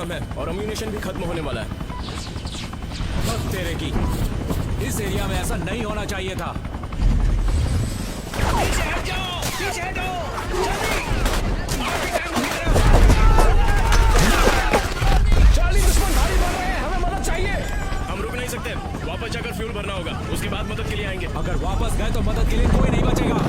कम है और अम्यूनिशन भी खत्म होने वाला है। बस तेरे की, इस एरिया में ऐसा नहीं होना चाहिए था। पीछे हट जाओ, पीछे हटो, जल्दी। चार्ली, दुश्मन भारी बढ़ रहे हैं, हमें मदद चाहिए। हम रुक नहीं सकते, वापस जाकर फ्यूल भरना होगा, उसके बाद मदद के लिए आएंगे। अगर वापस गए तो मदद के लिए कोई नहीं बचेगा।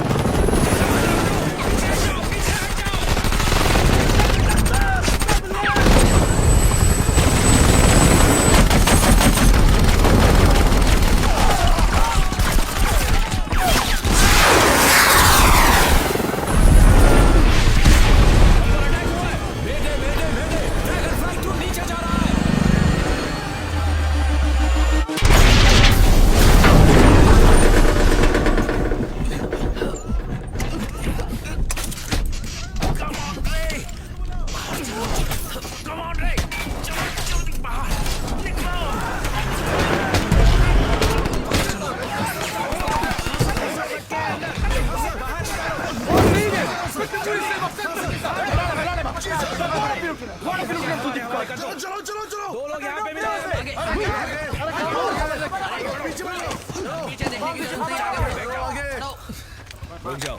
रुक जाओ।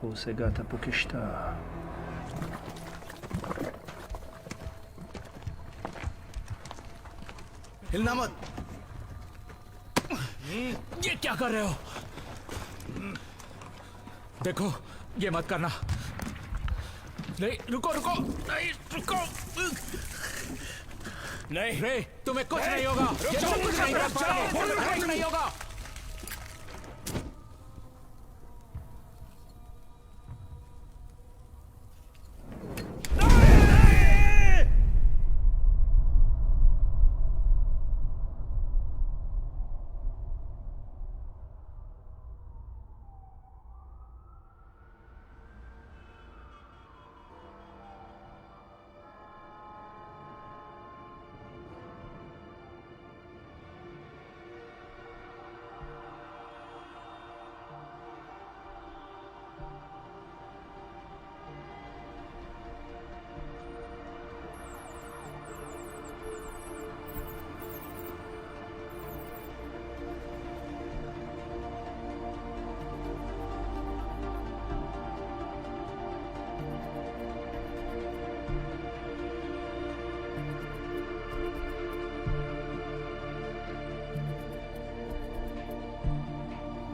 Hosegata Pukishta. हिलना मत। ये क्या कर रहे हो? देखो, ये मत करना। नहीं, रुको रुको, नहीं रुको। नहीं रे, तुम्हें कुछ नहीं होगा। ये सब कुछ नहीं कर पाएंगे, कुछ नहीं होगा।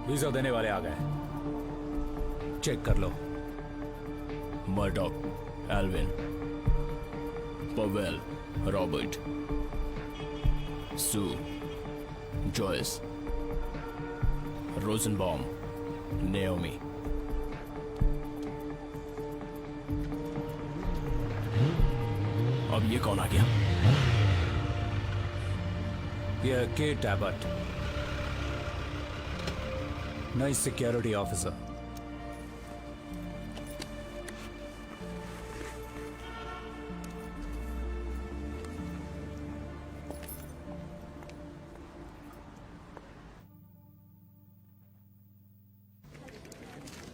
वीजा देने वाले आ गए, चेक कर लो। मर्डॉक, एल्विन, पवेल, रॉबर्ट, सू, जॉयस, रोजनबॉम, नेओमी। अब ये कौन आ गया? ये केट एबट, नई सिक्योरिटी ऑफिसर।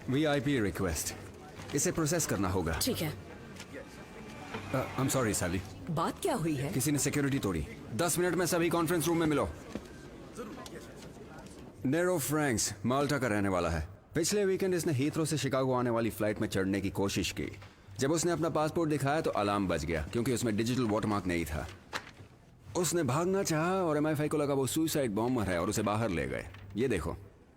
वीआईपी रिक्वेस्ट, इसे प्रोसेस करना होगा। ठीक है। आई एम सॉरी साली, बात क्या हुई है? किसी ने सिक्योरिटी तोड़ी। 10 मिनट में सभी कॉन्फ्रेंस रूम में मिलो। नेरो फ्रैंक्स माल्टा का रहने वाला है। पिछले वीकेंड इसने हीथ्रो से शिकागो आने वाली फ्लाइट में चढ़ने की कोशिश की। जब उसने अपना पासपोर्ट दिखाया तो अलार्म बज गया क्योंकि उसमें डिजिटल वाटरमार्क नहीं था। उसने भागना चाहा और MI5 को लगा वो सुसाइड बॉम्बर है और उसे बाहर ले गए। ये देखो,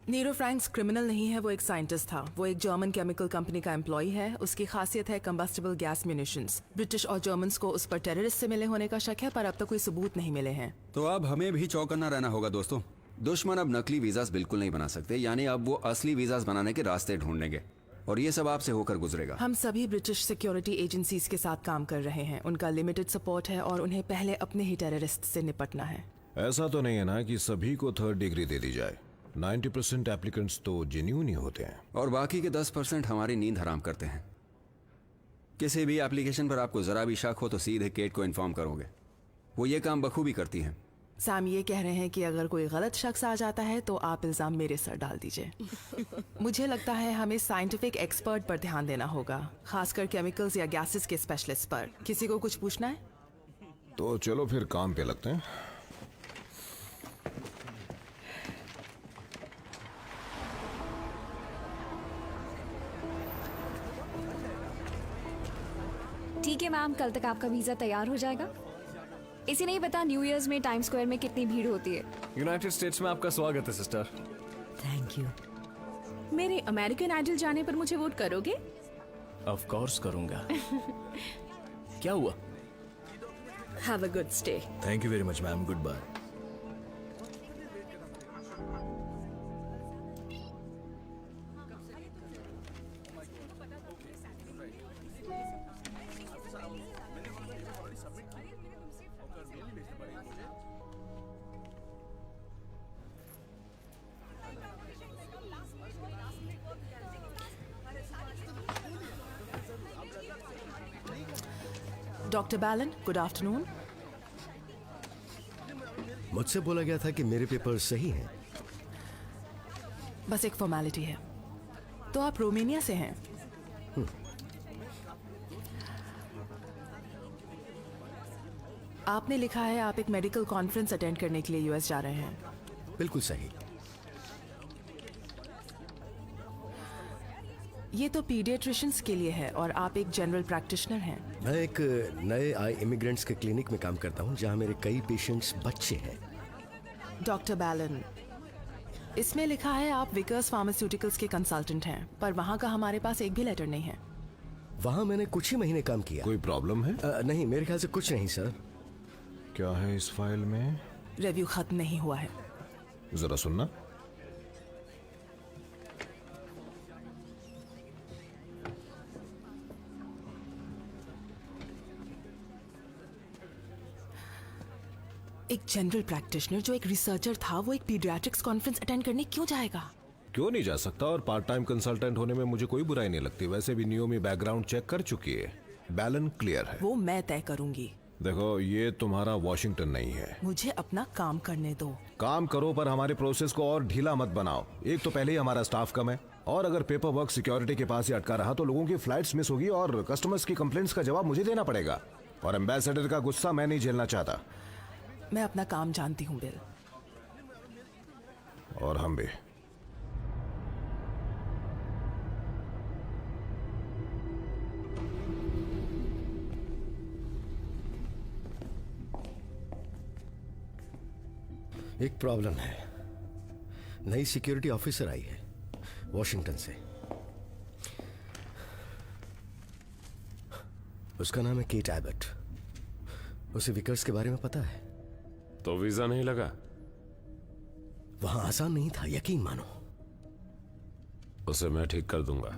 नीरो फ्रैंक्स क्रिमिनल नहीं है, वो एक साइंटिस्ट था। वो एक जर्मन केमिकल कंपनी का एम्प्लॉय है। उसकी खासियत है कंबस्टिबल गैस म्यूनिशंस। ब्रिटिश और जर्मन्स को उस पर टेररिस्ट से मिले होने का शक है, पर अब तक कोई सबूत नहीं मिले हैं। तो अब हमें भी चौकन्ना रहना होगा दोस्तों। दुश्मन अब नकली वीजास बिल्कुल नहीं बना सकते, यानी अब वो असली वीजास बनाने के रास्ते ढूंढेंगे और ये सब आपसे होकर गुजरेगा। हम सभी ब्रिटिश सिक्योरिटी एजेंसीज के साथ काम कर रहे हैं। उनका लिमिटेड सपोर्ट है और उन्हें पहले अपने ही टेररिस्ट से निपटना है। ऐसा तो नहीं है ना कि सभी को 3rd डिग्री दे दी जाए। 90% एप्लीकेंट्स तो जेन्युइन ही होते हैं और बाकी के 10% हमारी नींद हराम करते हैं। किसी भी एप्लीकेशन पर आपको जरा भी शक हो तो सीधे केट को इन्फॉर्म करोगे, वो ये काम बखूबी करती हैं। सैम ये कह रहे हैं कि अगर कोई गलत शख्स आ जाता है तो आप इल्जाम मेरे सर डाल दीजिए। मुझे लगता है हमें साइंटिफिक एक्सपर्ट पर ध्यान देना होगा, खासकर केमिकल्स या गैसेस के स्पेशलिस्ट पर। किसी को कुछ पूछना है? तो चलो फिर काम पे लगते हैं। ठीक है मैम, कल तक आपका वीजा तैयार हो जाएगा। इसे नहीं पता न्यू ईयर्स में टाइम स्क्वायर में कितनी भीड़ होती है। यूनाइटेड स्टेट्स में आपका स्वागत है सिस्टर। Thank you. मेरे अमेरिकन आइडल जाने पर मुझे वोट करोगे? ऑफ कोर्स करूंगा। क्या हुआ? Have a good stay. Thank you very much ma'am, goodbye. Doctor बैलन, गुड आफ्टरनून। मुझसे बोला गया था कि मेरे पेपर सही हैं। बस एक फॉर्मेलिटी है। तो आप रोमानिया से हैं? आपने लिखा है आप एक मेडिकल कॉन्फ्रेंस अटेंड करने के लिए यूएस जा रहे हैं। बिल्कुल सही। ये तो पीडियाट्रिशियंस के लिए है और आप एक जनरल प्रैक्टिशनर हैं। मैं एक नए आए इमिग्रेंट्स के क्लिनिक में काम करता हूं, जहां मेरे कई पेशेंट्स बच्चे हैं। डॉक्टर बैलन, इसमें लिखा है आप विकर्स फार्मास्यूटिकल्स के कंसल्टेंट हैं, पर वहां का हमारे पास एक भी लेटर नहीं है। वहां मैंने कुछ ही महीने काम किया। कोई प्रॉब्लम है? नहीं, मेरे ख्याल से कुछ नहीं सर। क्या है इस फाइल में? रिव्यू खत्म नहीं हुआ है। जरा सुनना। एक जनरल प्रैक्टिशनर जो एक रिसर्चर था, वो एक पीडियाट्रिक्स कॉन्फ्रेंस अटेंड करने क्यों जाएगा? क्यों नहीं जा सकता, और पार्ट टाइम कंसल्टेंट होने में मुझे कोई बुराई नहीं लगती। वैसे भी नियोमी बैकग्राउंड चेक कर चुकी है, बैलन क्लियर है। वो मैं तय करूंगी। देखो, ये तुम्हारा वॉशिंगटन नहीं है। मुझे अपना काम करने दो। काम करो, पर हमारे प्रोसेस को और ढीला मत बनाओ। एक तो पहले ही हमारा स्टाफ कम है, और अगर पेपर वर्क सिक्योरिटी के पास ही अटका रहा तो लोगों की फ्लाइट्स मिस होगी और कस्टमर्स की कंप्लेंट्स का जवाब मुझे देना पड़ेगा, और एम्बेसडर का गुस्सा मैं नहीं झेलना चाहता। मैं अपना काम जानती हूँ बिल। और हम भी। एक प्रॉब्लम है। नई सिक्योरिटी ऑफिसर आई है वॉशिंगटन से। उसका नाम है केट एबट। उसे विकर्स के बारे में पता है। तो वीजा नहीं लगा? वहां आसान नहीं था, यकीन मानो। उसे मैं ठीक कर दूंगा।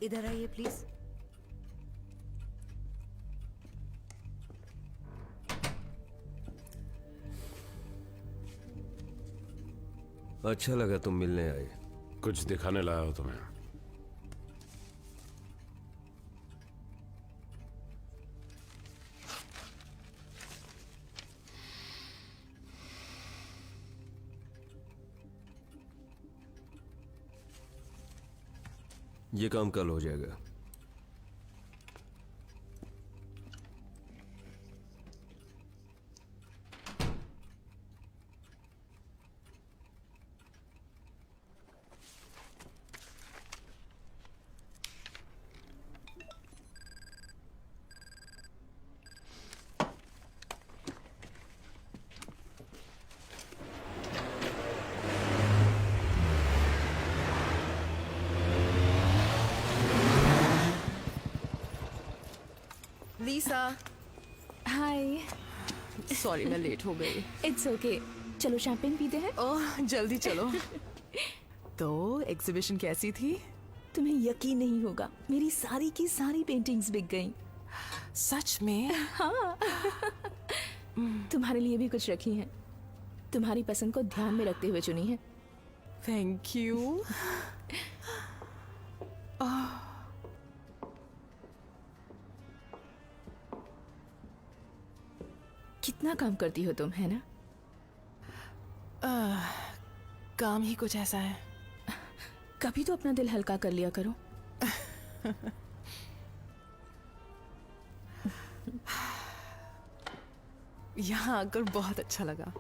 इधर आइए प्लीज। अच्छा लगा तुम मिलने आए। कुछ दिखाने लाया हो तुम्हें? ये काम कल हो जाएगा। लीसा, हाय। सॉरी मैं लेट हो गई। इट्स ओके, चलो शैंपेन पीते हैं। ओह जल्दी चलो। तो एग्जीबिशन कैसी थी? तुम्हें यकीन नहीं होगा, मेरी सारी की सारी पेंटिंग्स बिक गईं। सच में? हाँ। तुम्हारे लिए भी कुछ रखी हैं, तुम्हारी पसंद को ध्यान में रखते हुए चुनी है। Thank you. कितना काम करती हो तुम, है ना? काम ही कुछ ऐसा है। कभी तो अपना दिल हल्का कर लिया करो। यहाँ आकर बहुत अच्छा लगा।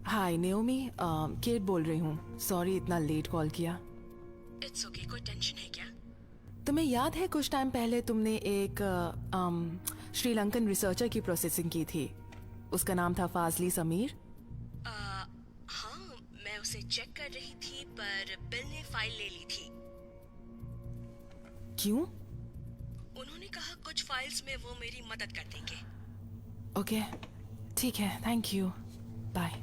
हाय नेओमी, केट बोल रही हूँ। सॉरी इतना लेट कॉल किया। इट्स ओके, कोई टेंशन है क्या? तुम्हें याद है कुछ टाइम पहले तुमने एक श्रीलंकन रिसर्चर की प्रोसेसिंग की थी, उसका नाम था फाजली समीर? हाँ, मैं उसे चेक कर रही थी पर बिल ने फाइल ले ली थी। क्यों? उन्होंने कहा कुछ फाइल्स में वो मेरी मदद कर देंगे। ओके ठीक है, thank you, bye.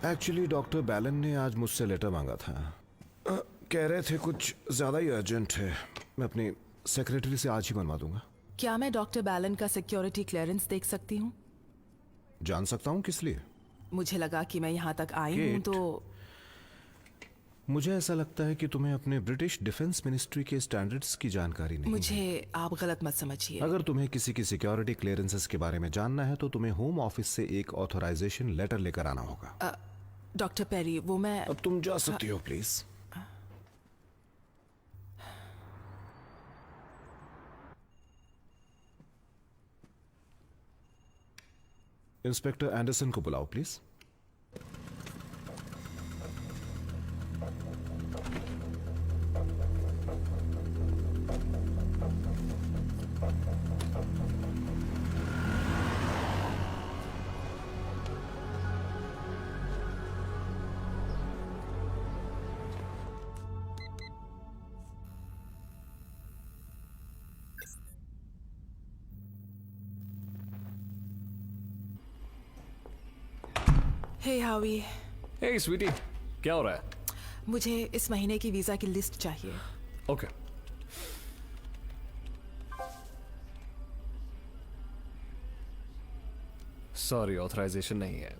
Actually doctor बैलन ने आज मुझसे लेटर मांगा था। कह रहे थे कुछ ज्यादा ही अर्जेंट है। मैं अपनी सेक्रेटरी से आज ही बनवा दूंगा। क्या मैं डॉक्टर बैलन का सिक्योरिटी क्लियरेंस देख सकती हूँ? जान सकता हूँ किस लिए? मुझे लगा कि मैं यहाँ तक आई हूँ केट, तो मुझे ऐसा लगता है कि तुम्हें अपने ब्रिटिश डिफेंस मिनिस्ट्री के स्टैंडर्ड्स की जानकारी नहीं है। मुझे आप गलत मत समझिए। अगर तुम्हें किसी की सिक्योरिटी क्लियरेंसेस के बारे में जानना है तो तुम्हें होम ऑफिस से एक ऑथराइजेशन लेटर लेकर आना होगा। डॉक्टर पेरी, वो मैं अब तुम जा सकती हो प्लीज। इंस्पेक्टर एंडरसन को बुलाओ प्लीज। हे हावी, हे स्वीटी, क्या हो रहा है? मुझे इस महीने की वीजा की लिस्ट चाहिए। ओके। सॉरी, ऑथराइजेशन नहीं है।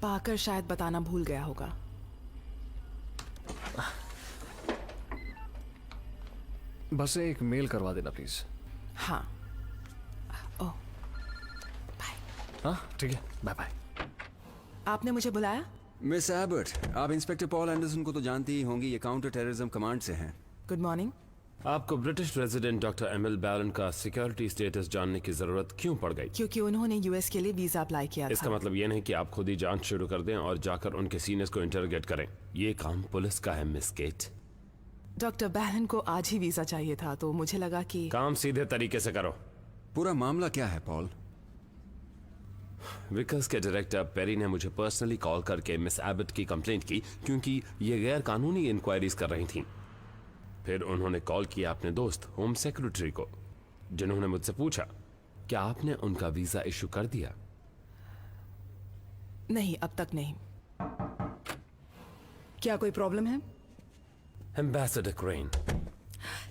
पाकर शायद बताना भूल गया होगा। बस एक मेल करवा देना प्लीज। हाँ। ओह, हाँ ठीक है, बाय बाय। आपने मुझे बुलाया? मिस एबर्ट, आप इंस्पेक्टर पॉल एंडरसन को तो जानती ही होंगी। ये काउंटर टेररिज्म कमांड से हैं। Good morning. आपको ब्रिटिश रेजिडेंट डॉक्टर एमिल बैलन का सिक्योरिटी स्टेटस जानने की जरूरत क्यों पड़ गई? क्योंकि उन्होंने यूएस के लिए वीजा अप्लाई किया था। इसका मतलब ये नहीं कि आप खुद ही जांच शुरू कर दें और जाकर उनके सीनियर्स को इंटरोगेट करें। ये काम पुलिस का है मिस केट। डॉक्टर बैलन को आज ही वीजा चाहिए था, तो मुझे लगा कि काम सीधे तरीके से करो। पूरा मामला क्या है पॉल? विकर्स के डायरेक्टर पेरी ने मुझे पर्सनली कॉल करके मिस एबट की कंप्लेंट की क्योंकि ये गैर कानूनी इंक्वायरीज कर रही थीं। फिर उन्होंने कॉल किया अपने दोस्त होम सेक्रेटरी को, जिन्होंने मुझसे पूछा क्या आपने उनका वीजा इशू कर दिया? नहीं, अब तक नहीं। क्या कोई प्रॉब्लम है? Ambassador crane.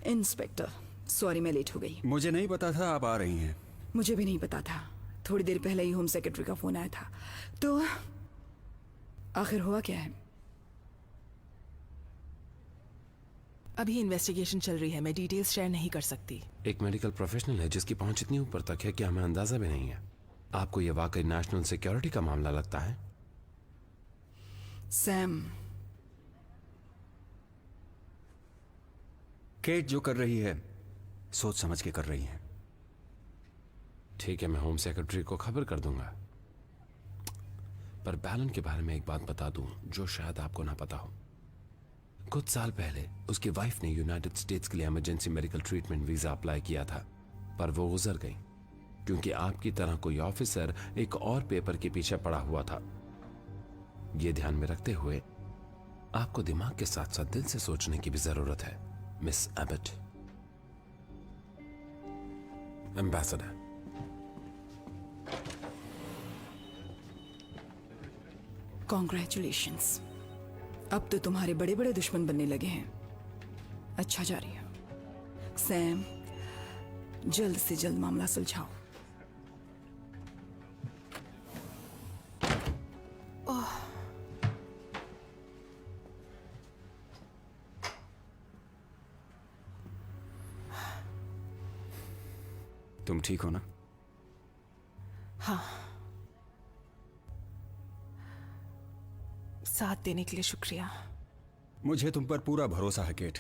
इंस्पेक्टर, सॉरी मैं लेट हो गई। मुझे नहीं पता था आप आ रही हैं। मुझे भी नहीं पता था। थोड़ी देर पहले ही होम सेक्रेटरी का फोन आया था। तो आखिर हुआ क्या है? अभी इन्वेस्टिगेशन चल रही है, मैं डिटेल्स शेयर नहीं कर सकती। एक मेडिकल प्रोफेशनल है जिसकी पहुंच इतनी ऊपर तक है कि हमें अंदाजा भी नहीं है। आपको यह वाकई नेशनल सिक्योरिटी का मामला लगता है? सैम, केट जो कर रही है सोच समझ के कर रही है। ठीक है, मैं होम सेक्रेटरी को खबर कर दूंगा। पर बैलन के बारे में एक बात बता दूं जो शायद आपको ना पता हो। कुछ साल पहले उसकी वाइफ ने यूनाइटेड स्टेट्स के लिए emergency medical treatment visa apply किया था, पर वो गुजर गई क्योंकि आपकी तरह कोई ऑफिसर एक और पेपर के पीछे पड़ा हुआ था। ये ध्यान में रखते हुए आपको दिमाग के साथ साथ दिल से सोचने की भी जरूरत है मिस एबट। Ambassador, congratulations. अब तो तुम्हारे बड़े बड़े दुश्मन बनने लगे हैं। अच्छा जा रही हो। सैम, जल्द से जल्द मामला सुलझाओ। तुम ठीक हो ना? हाँ। साथ देने के लिए शुक्रिया। मुझे तुम पर पूरा भरोसा है केट।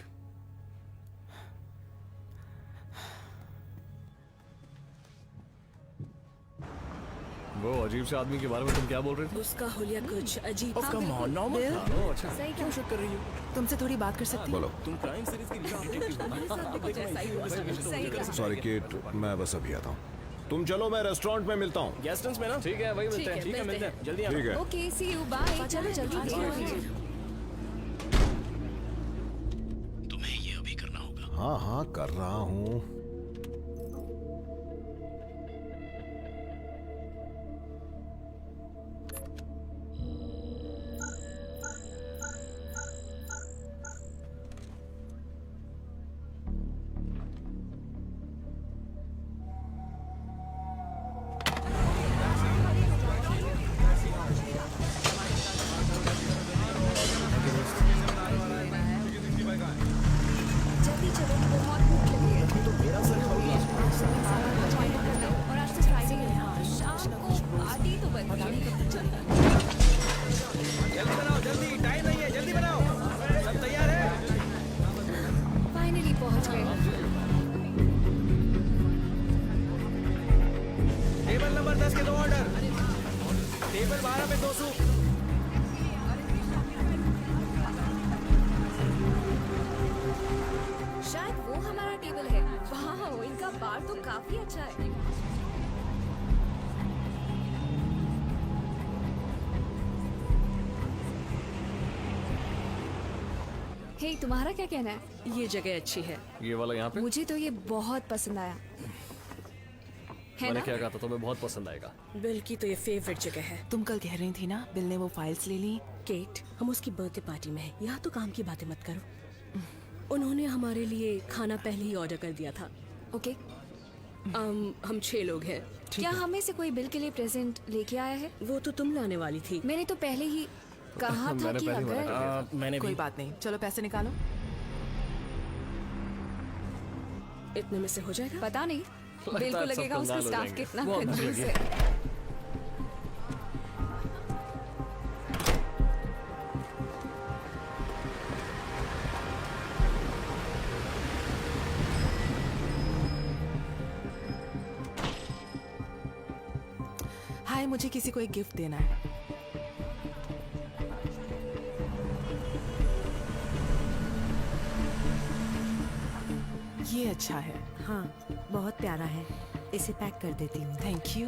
वो अजीब से आदमी के बारे में तुम क्या बोल रहे थे? उसका हुलिया कुछ अजीब था। बिल, अच्छा, सही क्यों शक कर रही हो? तुमसे थोड़ी बात कर सकती हूँ? तुम क्राइम सीरीज की सॉरी केट, मैं बस अभी आता हूँ। तुम चलो, मैं रेस्टोरेंट में मिलता हूँ। गेस्ट हाउस में ना? ठीक है, वही मिलते हैं। ठीक है, मिलते हैं जल्दी आना। ठीक है। Okay, see you, bye. चलो जल्दी तुम्हें ये अभी करना होगा। हाँ हाँ कर रहा हूँ। पता नहीं कब तक चलेगा। जल्दी बनाओ, जल्दी, टाइम नहीं है, जल्दी बनाओ। सब तैयार है? फाइनली पहुंच गए। टेबल नंबर 10 के 2 ऑर्डर। टेबल 12 पे 2 सूप। शायद वो हमारा टेबल है। वाह, इनका बार तो काफी अच्छा है। हे, तुम्हारा क्या कहना है? ये जगह अच्छी है। ये वाला यहाँ पे? मुझे तो ये बहुत पसंद आया है मैंने ना? क्या कहा था तुम्हें बहुत पसंद आएगा। बिल की तो ये फेवरेट जगह है। तुम कल कह रही थी ना बिल ने वो फाइल्स ले ली। केट, हम उसकी बर्थडे पार्टी में हैं। यहाँ तो काम की बातें मत करो। उन्होंने हमारे लिए खाना पहले ही ऑर्डर कर दिया था। ओके। हम 6 लोग हैं। क्या हमें से कोई बिल के लिए प्रेजेंट लेके आया है? वो तो तुम लाने वाली थी। मैंने तो पहले ही कहा था कि अगर मैंने कोई भी। बात नहीं, चलो पैसे निकालो। इतने में से हो जाएगा? पता नहीं, बिल को सब लगेगा उसका कंगाल हो स्टाफ जाएंगे। कितना वो अब कंजूस लगे। है। हाय, मुझे किसी को एक गिफ्ट देना है। ये अच्छा है। हाँ, बहुत प्यारा है। इसे पैक कर देती हूँ। Thank you.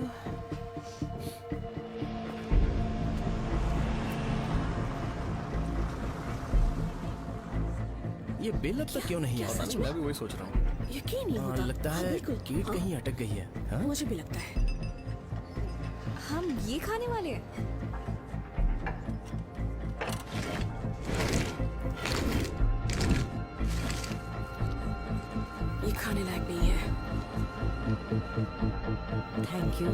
ये बिल अब तक क्यों नहीं आया? मैं भी वही सोच रहा हूँ। यकीन नहीं होता। लगता हाँ, है बिल्कुल। कीट कहीं अटक गई है। हाँ? मुझे भी लगता है। हम ये खाने वाले हैं? ये खाने लायक नहीं है। Thank you.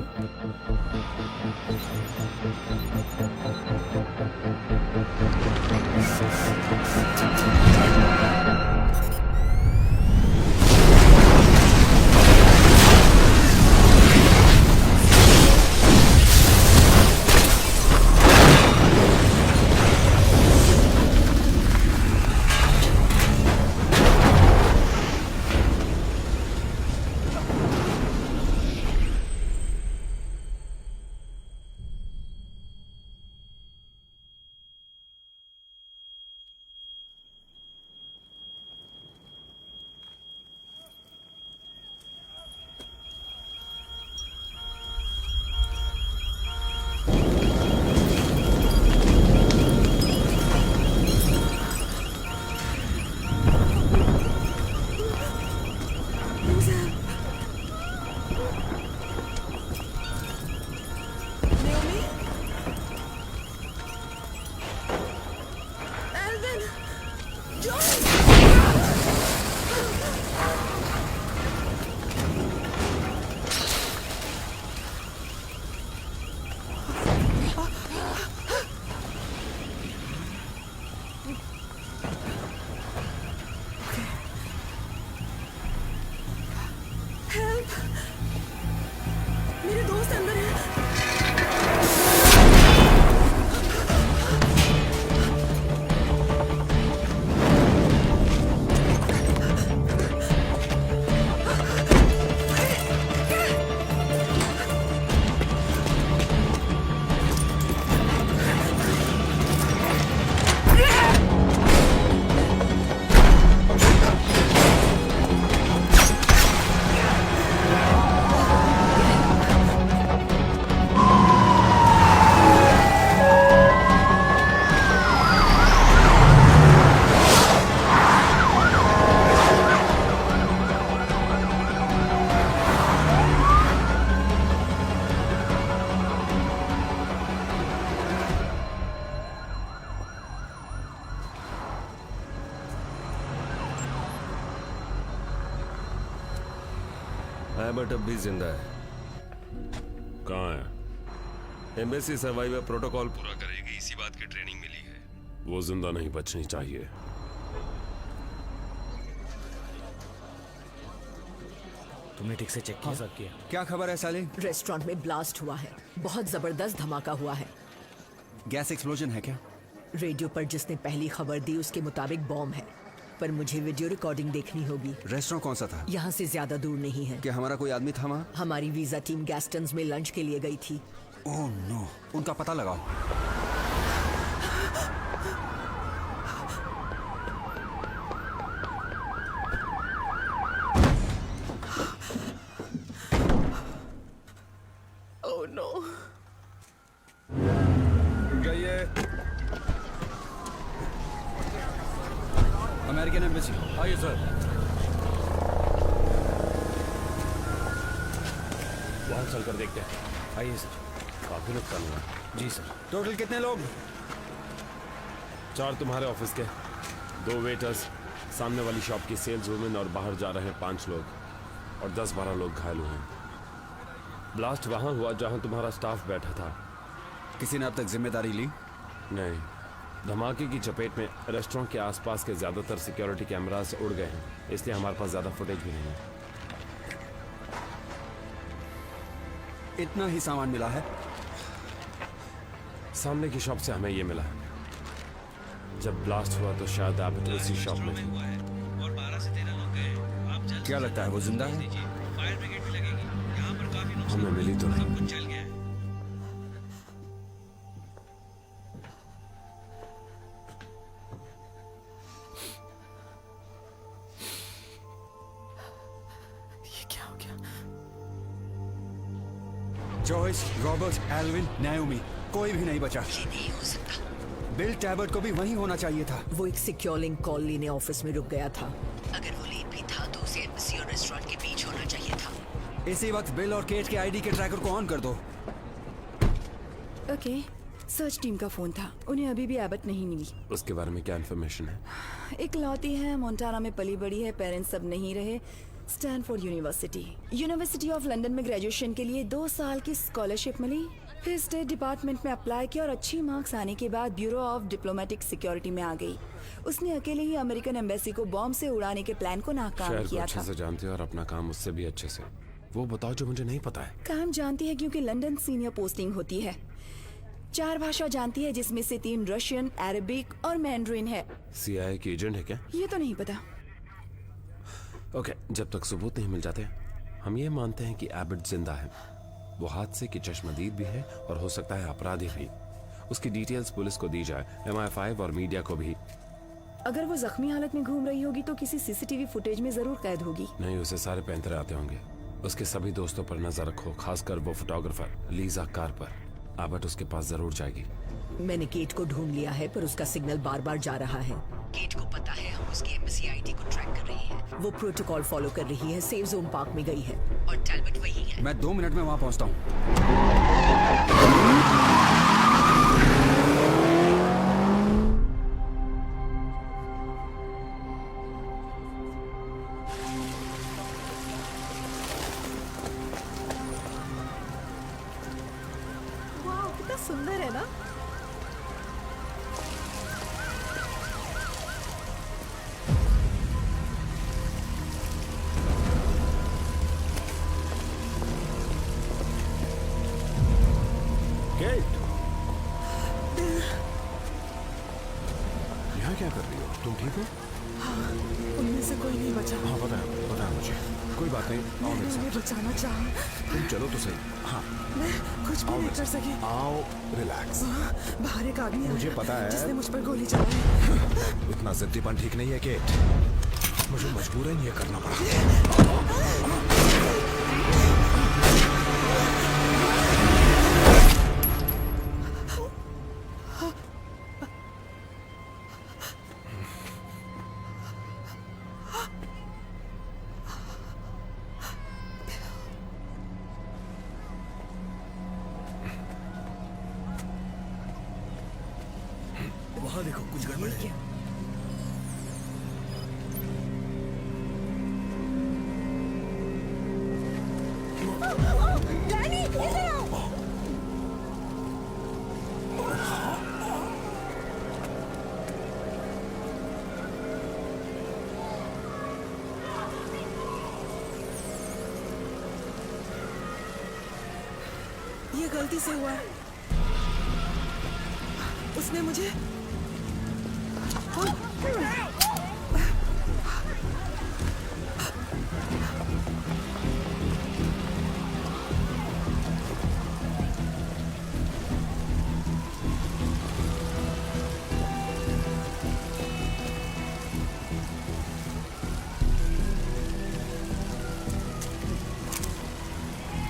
मेरे दोस्त अंदर हैं। एबट अब भी जिंदा है। कहाँ है? एम्बेसी सर्वाइवर प्रोटोकॉल पूरा करेगी, इसी बात की ट्रेनिंग मिली है। वो जिंदा नहीं बचनी चाहिए। तुमने ठीक से चेक किया? सब किया। क्या खबर है साले? रेस्टोरेंट में ब्लास्ट हुआ है, बहुत जबरदस्त धमाका हुआ है। गैस एक्सप्लोजन है क्या? रेडियो पर जिसने पहली खबर दी उसके मुताबिक बॉम्ब है, पर मुझे वीडियो रिकॉर्डिंग देखनी होगी। रेस्टोरेंट कौन सा था? यहाँ से ज्यादा दूर नहीं है। क्या हमारा कोई आदमी था वहाँ? हमारी वीजा टीम गैस्टन्स में लंच के लिए गई थी। ओह नो, उनका पता लगाओ। Oh no. जाइए। American embassy. आइए सर। वहाँ चल कर देखते हैं। आइए सर। काफी नुकसान हुआ। जी सर। टोटल कितने लोग? 4 तुम्हारे ऑफिस के, 2 वेटर्स, सामने वाली शॉप की सेल्स वुमेन और बाहर जा रहे हैं 5 लोग और 10-12 लोग घायल हुए हैं। ब्लास्ट वहाँ हुआ जहाँ तुम्हारा स्टाफ बैठा था। किसी ने अब तक जिम्मेदारी ली? नहीं। धमाके की चपेट में रेस्टोरेंट के आसपास के ज्यादातर सिक्योरिटी कैमरास उड़ गए हैं, इसलिए हमारे पास ज्यादा फुटेज भी नहीं है। इतना ही सामान मिला है? सामने की शॉप से हमें ये मिला। जब ब्लास्ट हुआ तो शायद आप उसी शॉप में थे। और 12 से 13 लोग गए। क्या लगता है वो जिंदा है? फायर ब्रिगेड भी लगेगी। यहाँ पर काफी नुकसान, हमें मिली तो नहीं। सब कुछ जल गया है। ये क्या हो गया? जॉयस, रॉबर्ट, एल्विन, नाओमी, कोई भी नहीं बचा। ये नहीं हो सकता। बिल टैबर्ट को भी वहीं होना चाहिए था। वो एक सिक्योर लिंक कॉल लेने ऑफिस में रुक गया था। अगर वो लेट भी था तो उसे एम्बेसी और रेस्टोरेंट के बीच होना चाहिए था। इसी वक्त बिल और केट के आईडी के ट्रैकर को ऑन कर दो। ओके, सर्च टीम का फोन था, उन्हें अभी भी एबट नहीं मिली। उसके बारे में क्या इन्फॉर्मेशन है? इकलौती है, मोंटाना में पली बड़ी है, पेरेंट्स सब नहीं रहे। स्टैनफोर्ड यूनिवर्सिटी ऑफ लंदन में ग्रेजुएशन के लिए 2 साल की स्कॉलरशिप मिली। फिर स्टेट डिपार्टमेंट में अप्लाई किया और अच्छी मार्क्स आने के बाद ब्यूरो ऑफ डिप्लोमेटिक सिक्योरिटी में आ गई। उसने अकेले ही अमेरिकन एम्बेसी को बॉम्ब से उड़ाने के प्लान को नाकाम शहर को किया अच्छे था। से जानते हो और अपना काम उससे भी अच्छे से। वो बताओ जो मुझे नहीं पता है। काम जानती है क्योंकि लंदन सीनियर पोस्टिंग होती है। 4 भाषा जानती है जिसमें से 3 रशियन, अरबिक और मैंड्रिन है। CIA की एजेंट है क्या? ये तो नहीं पता। ओके, जब तक सबूत नहीं मिल जाते हम ये मानते हैं कि एबट जिंदा है। वो हादसे की चश्मदीद भी है और हो सकता है अपराधी भी। उसकी डिटेल्स पुलिस को दी जाए, MI5 और मीडिया को भी। अगर वो जख्मी हालत में घूम रही होगी तो किसी CCTV फुटेज में जरूर कैद होगी। नहीं, उसे सारे पैंतरे आते होंगे। उसके सभी दोस्तों पर नजर रखो, खासकर वो फोटोग्राफर लीजा कार पर। एबट उसके पास जरूर जाएगी। मैंने केट को ढूंढ लिया है पर उसका सिग्नल बार बार जा रहा है। केट को पता है हम उसकी एम्बेसी आईडी को ट्रैक कर रही है। वो प्रोटोकॉल फॉलो कर रही है, सेफ जोन पार्क में गई है और टैलबट वही है। मैं 2 मिनट में वहां पहुंचता हूँ। वाह, कितना सुंदर है ना? केट, यहाँ क्या कर रही हो? तुम ठीक हो? उनमें से कोई नहीं बचा। हाँ, पता है मुझे। कोई बात नहीं, आओ मेरे मैं साथ। बचाना चाहूँ। तुम चलो तो सही। हाँ, मैं कुछ भी आओ नहीं मेरे कर साथ। सकी। आओ, रिलैक्स। बाहर एक आदमी आया मुझे पता है। जिसने मुझ पर गोली चलाई। इतना जिद्दीपन ठीक नहीं है केट। मुझे मजबूरन ये करना पड़ा। वहाँ देखो, कुछ गड़बड़ है। डैनी, इधर आओ। गलती से हुआ है। उसने मुझे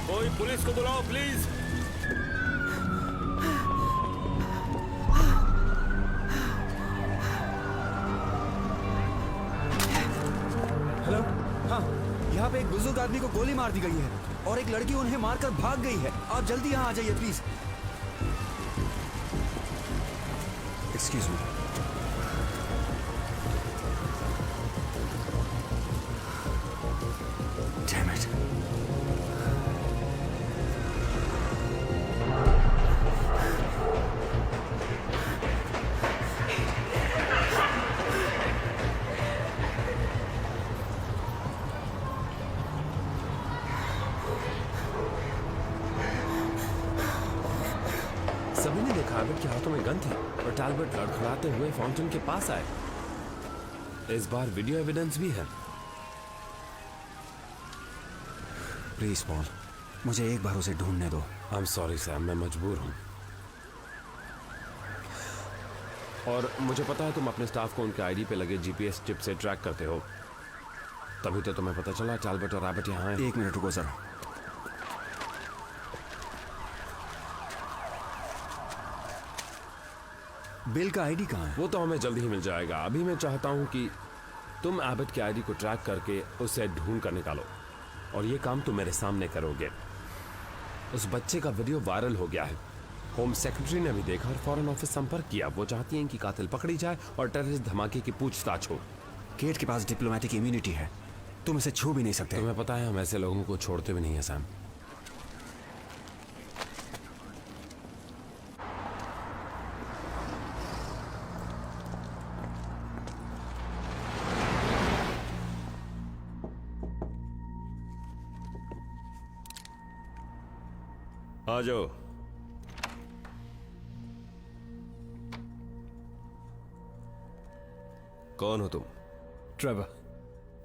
कोई पुलिस को बुलाओ प्लीज। हेलो, हाँ, यहाँ पे एक बुजुर्ग आदमी को गोली मार दी गई है और एक लड़की उन्हें मारकर भाग गई है। आप जल्दी यहाँ आ जाइए please. Excuse me. Damn it. सभी ने देखा आबिद के हाथों में गन थी और टैल्बर्ट लड़खड़ाते हुए फाउंटेन के पास आए। इस बार वीडियो एविडेंस भी है। प्लीज पॉल, मुझे एक बार उसे ढूंढने दो। आई एम सॉरी सैम, मैं मजबूर हूं। और मुझे पता है तुम अपने स्टाफ को उनके आईडी पे लगे जीपीएस चिप से ट्रैक करते हो, तभी तो तुम्हें पता चला टैल्बर्ट और रॉबर्ट यहाँ हैं। एक मिनट रुको सर। बिल का आईडी कहाँ है? वो तो हमें जल्दी ही मिल जाएगा। अभी मैं चाहता हूं कि तुम एबट के आईडी को ट्रैक करके उसे ढूंढ कर निकालो, और ये काम तुम मेरे सामने करोगे। उस बच्चे का वीडियो वायरल हो गया है। होम सेक्रेटरी ने भी देखा और फॉरेन ऑफिस संपर्क किया। वो चाहती हैं कि कातिल पकड़ी जाए और टेररिस्ट धमाके की पूछताछ हो। केट के पास डिप्लोमेटिक इम्यूनिटी है, तुम इसे छू भी नहीं सकते। तुम्हें पता है हम ऐसे लोगों को छोड़ते भी नहीं है सैम। आ जाओ। कौन हो तुम? ट्रेवर,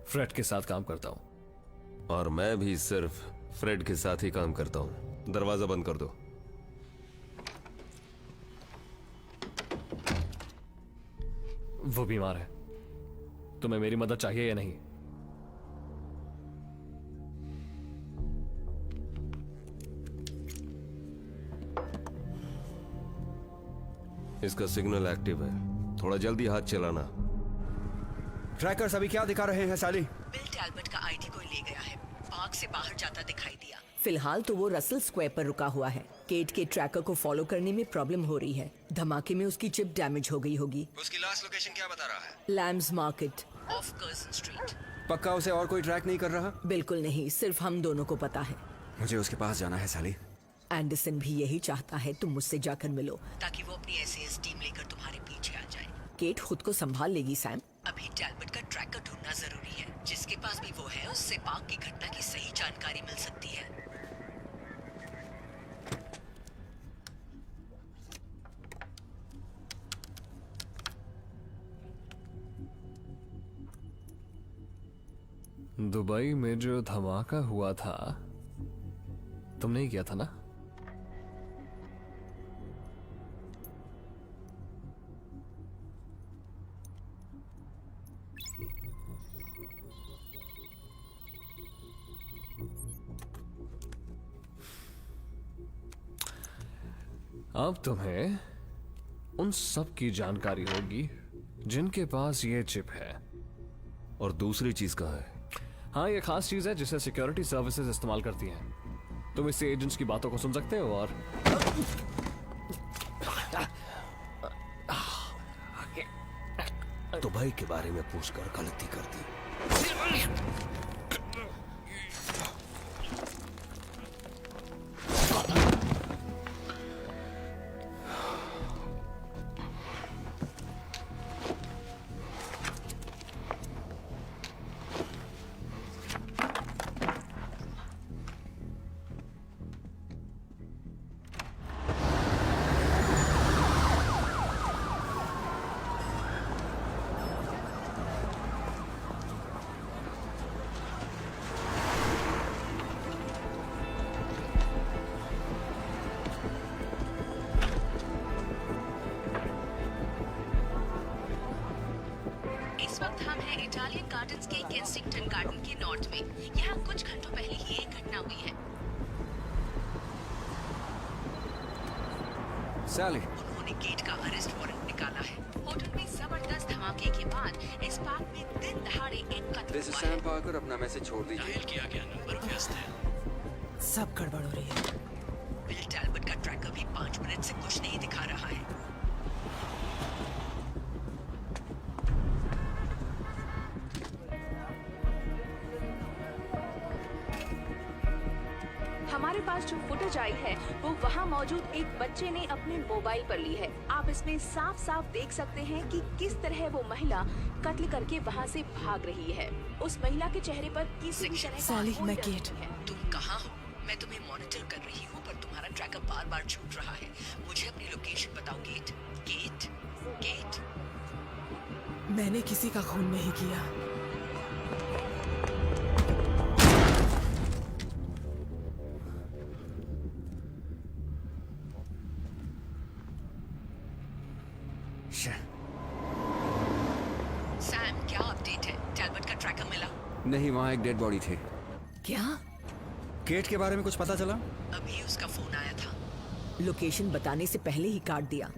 फ्रेड के साथ काम करता हूं। और मैं भी सिर्फ फ्रेड के साथ ही काम करता हूं। दरवाजा बंद कर दो। वो बीमार है। तुम्हें मेरी मदद चाहिए या नहीं? इसका सिग्नल एक्टिव है, थोड़ा जल्दी हाथ चलाना। ट्रैकर्स अभी क्या दिखा रहे हैं साली? बिल टैल्बर्ट का आईडी कोई ले गया है। पार्क से बाहर जाता दिखाई दिया। फिलहाल तो वो रसल स्क्वायर पर रुका हुआ है। केट के ट्रैकर को फॉलो करने में प्रॉब्लम हो रही है। धमाके में उसकी चिप डैमेज हो गई होगी। उसकी लास्ट लोकेशन क्या बता रहा है? Lambs market of Curzon street. पक्का उसे और कोई ट्रैक नहीं कर रहा? बिल्कुल नहीं, सिर्फ हम दोनों को पता है। मुझे उसके पास जाना है साली। एंडरसन भी यही चाहता है तुम मुझसे जाकर मिलो, ताकि वो अपनी एसएस टीम लेकर तुम्हारे पीछे आ जाए। केट खुद को संभाल लेगी सैम। अभी टैल्बर्ट का ट्रैकर ढूंढना जरूरी है। जिसके पास भी वो है, उससे पार्क की घटना की सही जानकारी मिल सकती है। दुबई में जो धमाका हुआ था, तुमने ही किया था ना? अब तुम्हें उन सब की जानकारी होगी जिनके पास ये चिप है। और दूसरी चीज कहाँ है? हाँ, ये खास चीज है जिसे सिक्योरिटी सर्विसेज इस्तेमाल करती हैं। तुम इससे एजेंट्स की बातों को सुन सकते हो और दुबई के बारे में पूछकर गलती कर दी। इस वक्त हम हैं इटालियन गार्डन्स के केंसिंगटन गार्डन के नॉर्थ में। यहाँ कुछ घंटों पहले ही एक घटना हुई है। सैली, उन्होंने गेट का अरेस्ट वारंट निकाला है। होटल में जबरदस्त धमाके के बाद इस पार्क में दिन दहाड़े एक कत्ल दिस इज हुआ सैम है। पार्कर, अपना मैसेज छोड़ दीजिए। डायल किया गया नंबर व्यस्त है। सब गड़बड़ हो रही है। बिल टैल्बट का ट्रैकर भी 5 मिनट से कुछ नहीं दिखा रहा है। हमारे पास जो फुटेज आई है वो वहाँ मौजूद एक बच्चे ने अपने मोबाइल पर ली है। आप इसमें साफ साफ देख सकते हैं कि किस तरह वो महिला कत्ल करके वहाँ से भाग रही है। उस महिला के चेहरे पर किसी भी तरह का सैली, कोई मैं डर केट। नहीं है। तुम कहाँ हो? मैं तुम्हें मॉनिटर कर रही हूँ पर तुम्हारा ट्रैकर बार बार छूट रहा है। मुझे अपनी लोकेशन बताओ गेट। Gate gate. मैंने किसी का खून नहीं किया। सैम, क्या अपडेट है? टैल्बट का ट्रैकर मिला? नहीं, वहाँ एक डेड बॉडी थी। क्या? केट के बारे में कुछ पता चला? अभी उसका फोन आया था। लोकेशन बताने से पहले ही काट दिया।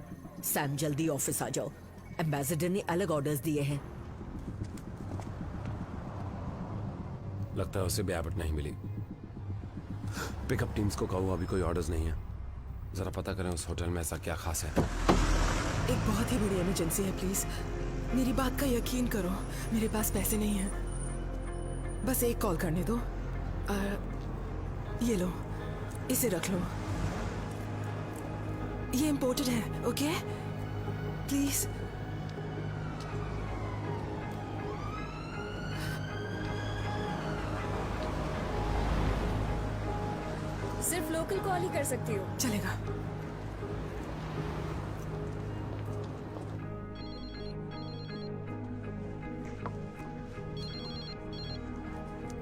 सैम, जल्दी ऑफिस आ जाओ। एम्बेसडर ने अलग ऑर्डर्स दिए हैं। लगता है उसे भी एबट नहीं मिली। पिकअप टीम्स को कहो अभी कोई ऑर्डर्स नहीं है। जरा पता करें उस होटल में ऐसा क्या खास है। एक बहुत ही बड़ी इमरजेंसी है, प्लीज मेरी बात का यकीन करो। मेरे पास पैसे नहीं हैं। बस एक कॉल करने दो। ये लो, इसे रख लो। ये इम्पोर्टेड है, ओके? प्लीज। सिर्फ लोकल कॉल ही कर सकती हो। चलेगा।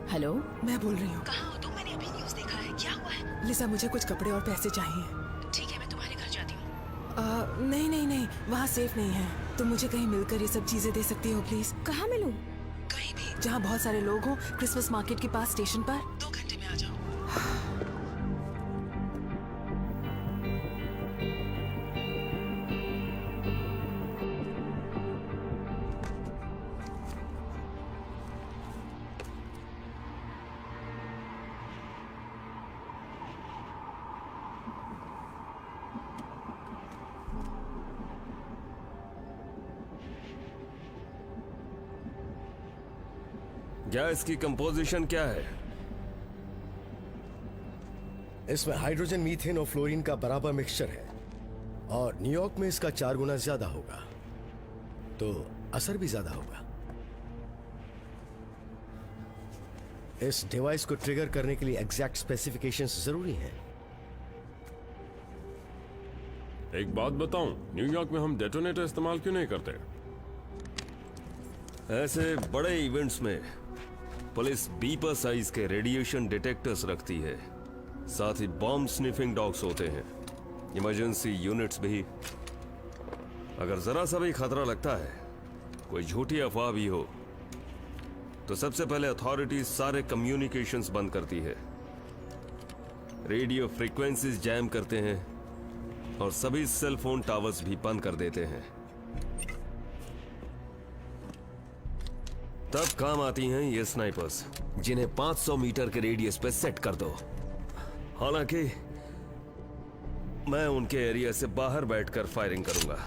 हेलो, मैं बोल रही हूँ। कहाँ हो तुम? मैंने अभी न्यूज़ देखा है। क्या हुआ है? लिसा, मुझे कुछ कपड़े और पैसे चाहिए। ठीक है, मैं तुम्हारे घर जाती हूँ। नहीं नहीं नहीं, वहाँ सेफ नहीं है। तुम मुझे कहीं मिलकर ये सब चीजें दे सकती हो प्लीज? कहाँ मिलूं? कहीं भी। जहाँ बहुत सारे लोग हों, क्रिसमस मार्केट के पास स्टेशन पर। 2 घंटे में आ जाओ। गैस की कंपोजिशन क्या है? इसमें हाइड्रोजन, मीथेन और फ्लोरीन का बराबर मिक्सचर है और न्यूयॉर्क में इसका 4 गुना ज्यादा होगा, तो असर भी ज्यादा होगा। इस डिवाइस को ट्रिगर करने के लिए एग्जैक्ट स्पेसिफिकेशंस जरूरी हैं। एक बात बताऊं, न्यूयॉर्क में हम डेटोनेटर इस्तेमाल क्यों नहीं करते? ऐसे बड़े इवेंट्स में पुलिस बीपर साइज के रेडिएशन डिटेक्टर्स रखती है। साथ ही बॉम्ब स्निफिंग डॉग्स होते हैं, इमरजेंसी यूनिट्स भी। अगर जरा सा भी खतरा लगता है, कोई झूठी अफवाह भी हो, तो सबसे पहले अथॉरिटीज सारे कम्युनिकेशंस बंद करती है, रेडियो फ्रीक्वेंसीज जैम करते हैं और सभी सेल फोन टावर्स भी बंद कर देते हैं। तब काम आती हैं ये स्नाइपर्स, जिन्हें 500 मीटर के रेडियस पे सेट कर दो। हालांकि मैं उनके एरिया से बाहर बैठकर फायरिंग करूंगा।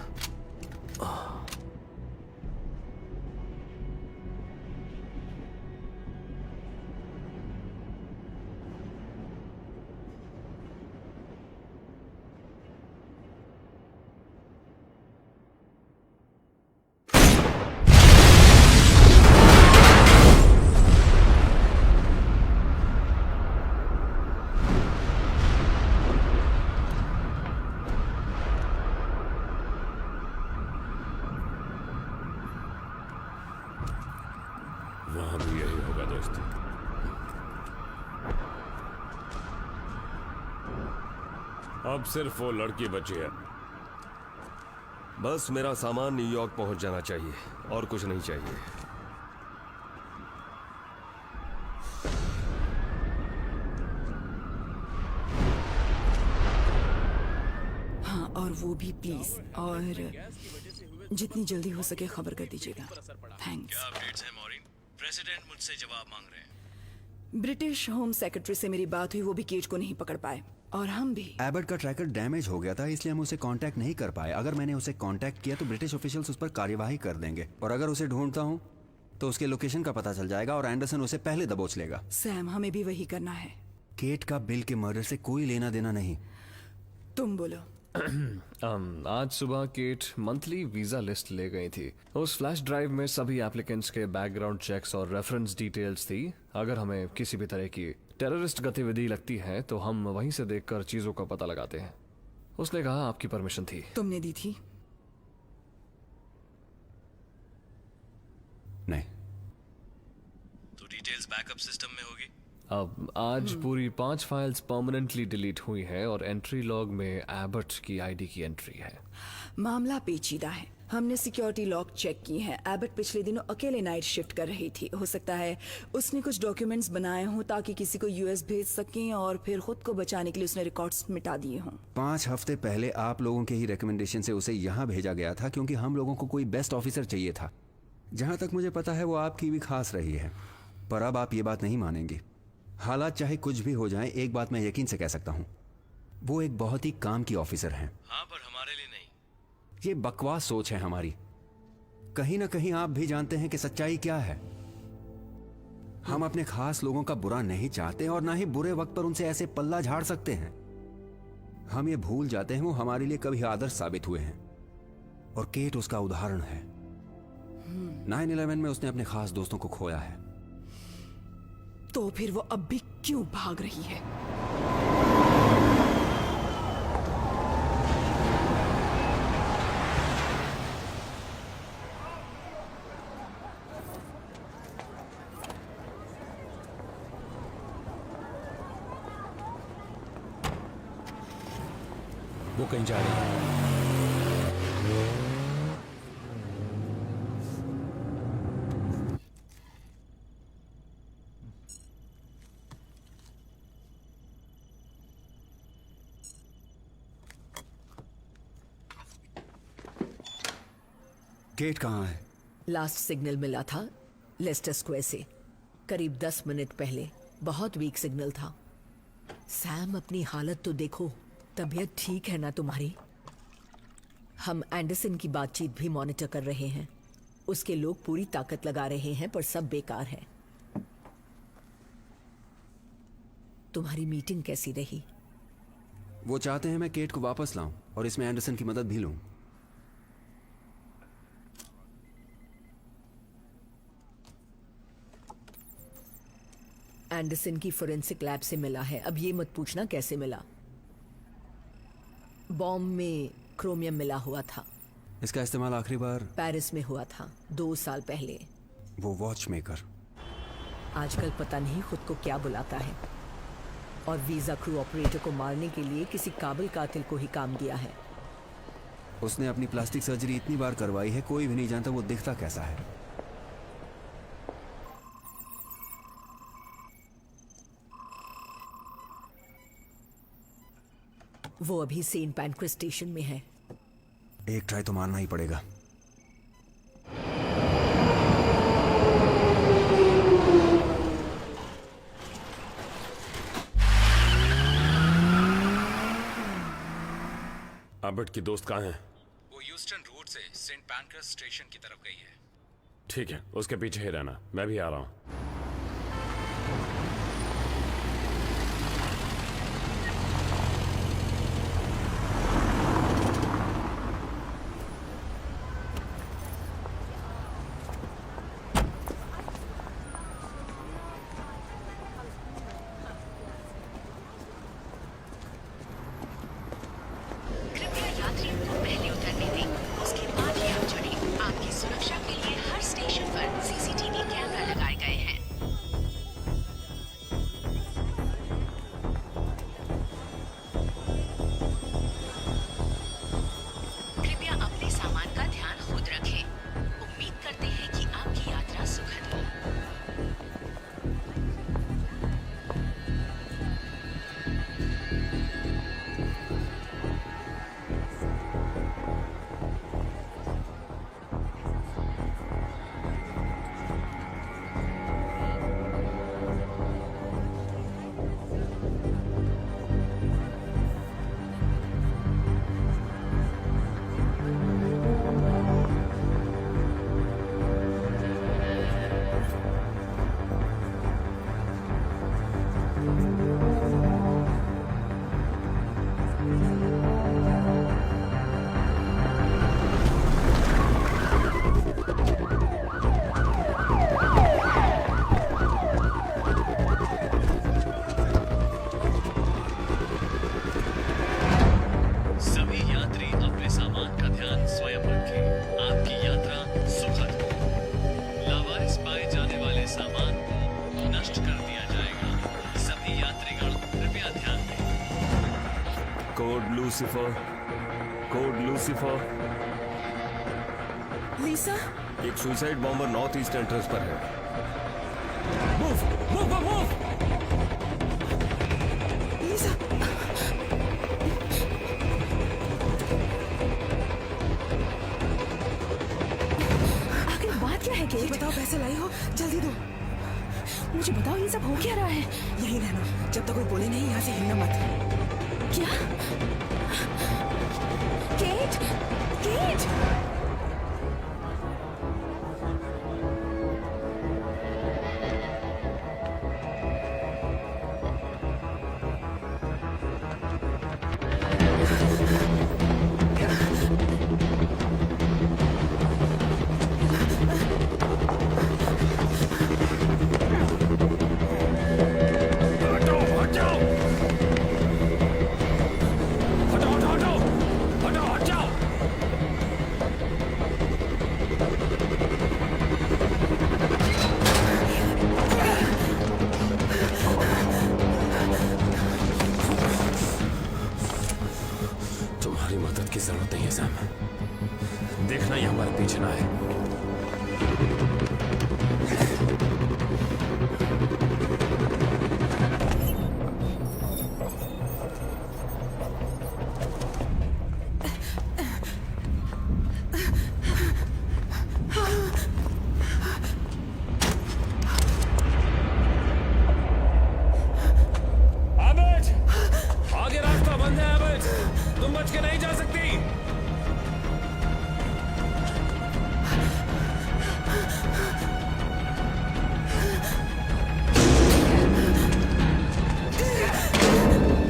वहां भी यही होगा दोस्त। अब सिर्फ वो लड़की बची है। बस मेरा सामान न्यूयॉर्क पहुंच जाना चाहिए और कुछ नहीं चाहिए। हाँ, और वो भी प्लीज, और जितनी जल्दी हो सके खबर कर दीजिएगा। थैंक्स। क्या अपडेट्स हैं मॉरिन? प्रेसिडेंट मुझसे जवाब मांग रहे हैं। ब्रिटिश होम सेक्रेटरी से मेरी बात हुई, वो भी केट को नहीं पकड़ पाए, और हम भी। एबर्ट का ट्रैकर डैमेज हो गया था, इसलिए हम उसे कांटेक्ट नहीं कर पाए। अगर मैंने उसे कांटेक्ट किया तो ब्रिटिश ऑफिशियल्स उस पर कार्यवाही कर देंगे, और अगर उसे ढूंढता हूं तो उसके लोकेशन का पता चल जाएगा और एंडरसन उसे पहले दबोच लेगा। सैम, हमें भी वही करना है। केट का बिल के मर्डर से कोई लेना देना नहीं। तुम बोलो। आज सुबह केट मंथली वीजा लिस्ट ले गई थी। उस फ्लैश ड्राइव में सभी एप्लीकेंट्स के बैकग्राउंड चेक्स और रेफरेंस डिटेल्स थी। अगर हमें किसी भी तरह की टेररिस्ट गतिविधि लगती है तो हम वहीं से देखकर चीजों का पता लगाते हैं। उसने कहा आपकी परमिशन थी। तुमने दी थी? नहीं। तो डिटेल्स बैकअप सिस्टम में होगी। अब आज पूरी 5 फाइल्स परमानेंटली डिलीट हुई है और एंट्री लॉग में एबर्ट की आईडी की एंट्री है। मामला पेचीदा है। हमने सिक्योरिटी लॉग चेक की है। एबर्ट पिछले दिनों अकेले नाइट शिफ्ट कर रही थी। हो सकता है उसने कुछ डॉक्यूमेंट्स बनाए हों ताकि किसी को यूएस भेज सकें, और फिर खुद को बचाने के लिए उसने रिकॉर्ड्स मिटा दिए हों। 5 हफ्ते पहले आप लोगों के ही रिकमेंडेशन से उसे यहाँ भेजा गया था, क्योंकि हम लोगों को कोई बेस्ट ऑफिसर चाहिए था। जहाँ तक मुझे पता है वो आपकी भी खास रही है, पर अब आप ये बात नहीं मानेंगी। हालात चाहे कुछ भी हो जाएं, एक बात मैं यकीन से कह सकता हूं, वो एक बहुत ही काम की ऑफिसर हैं। हाँ, पर हमारे लिए नहीं। ये बकवास सोच है हमारी। कहीं ना कहीं आप भी जानते हैं कि सच्चाई क्या है। हम अपने खास लोगों का बुरा नहीं चाहते और ना ही बुरे वक्त पर उनसे ऐसे पल्ला झाड़ सकते हैं। हम ये भूल जाते हैं वो हमारे लिए कभी आदर्श साबित हुए हैं, और केट उसका उदाहरण है। 9/11 में उसने अपने खास दोस्तों को खोया है। तो फिर वो अब भी क्यों भाग रही है? वो कहीं जा रही है। केट कहाँ है? लास्ट सिग्नल मिला था लेस्टर स्क्वायर से करीब 10 मिनट पहले। बहुत वीक सिग्नल था। सैम, अपनी हालत तो देखो। तबीयत ठीक है ना तुम्हारी? हम एंडरसन की बातचीत भी मॉनिटर कर रहे हैं। उसके लोग पूरी ताकत लगा रहे हैं, पर सब बेकार है। तुम्हारी मीटिंग कैसी रही? वो चाहते हैं मैं केट को वापस लाऊं और इसमें एंडरसन की मदद भी लूं। एंडरसन की फोरेंसिक लैब से मिला है। अब ये मत पूछना कैसे मिला। बॉम्ब में क्रोमियम मिला हुआ था। इसका इस्तेमाल आखिरी बार पेरिस में हुआ था 2 साल पहले। वो वॉच मेकर आजकल पता नहीं खुद को क्या बुलाता है, और वीजा क्रू ऑपरेटर को मारने के लिए किसी काबिल कातिल को ही काम दिया है। उसने अपनी प्लास्टिक सर्जरी इतनी बार करवाई है, कोई भी नहीं जानता वो दिखता कैसा है। वो अभी सेंट पैनक्रेस स्टेशन में है। एक ट्राई तो मारना ही पड़ेगा। एबर्ट की दोस्त कहाँ है? वो ह्यूस्टन रोड से सेंट पैनक्रेस स्टेशन की तरफ गई है। ठीक है, उसके पीछे ही रहना, मैं भी आ रहा हूं। आपकी सुरक्षा के लिए हर स्टेशन पर सीसीटीवी कैमरा लगाए गए हैं। Lucifer, code Lucifer. लीसा, एक suicide bomber north east entrance पर है। Move move move. लीसा, आखिर बात क्या है केट? बताओ, पैसे लाई हो? जल्दी दो। मुझे बताओ ये सब हो क्या रहा है? यहीं रहना, जब तक कोई बोले नहीं यहाँ से हिलना मत। क्या? Kate, Kate. तुम्हारी मदद की जरूरत नहीं है सैम। देखना ये हमारे पीछे ना है। आगे रास्ता बंद है अबेज, तुम बच के नहीं जा सकती।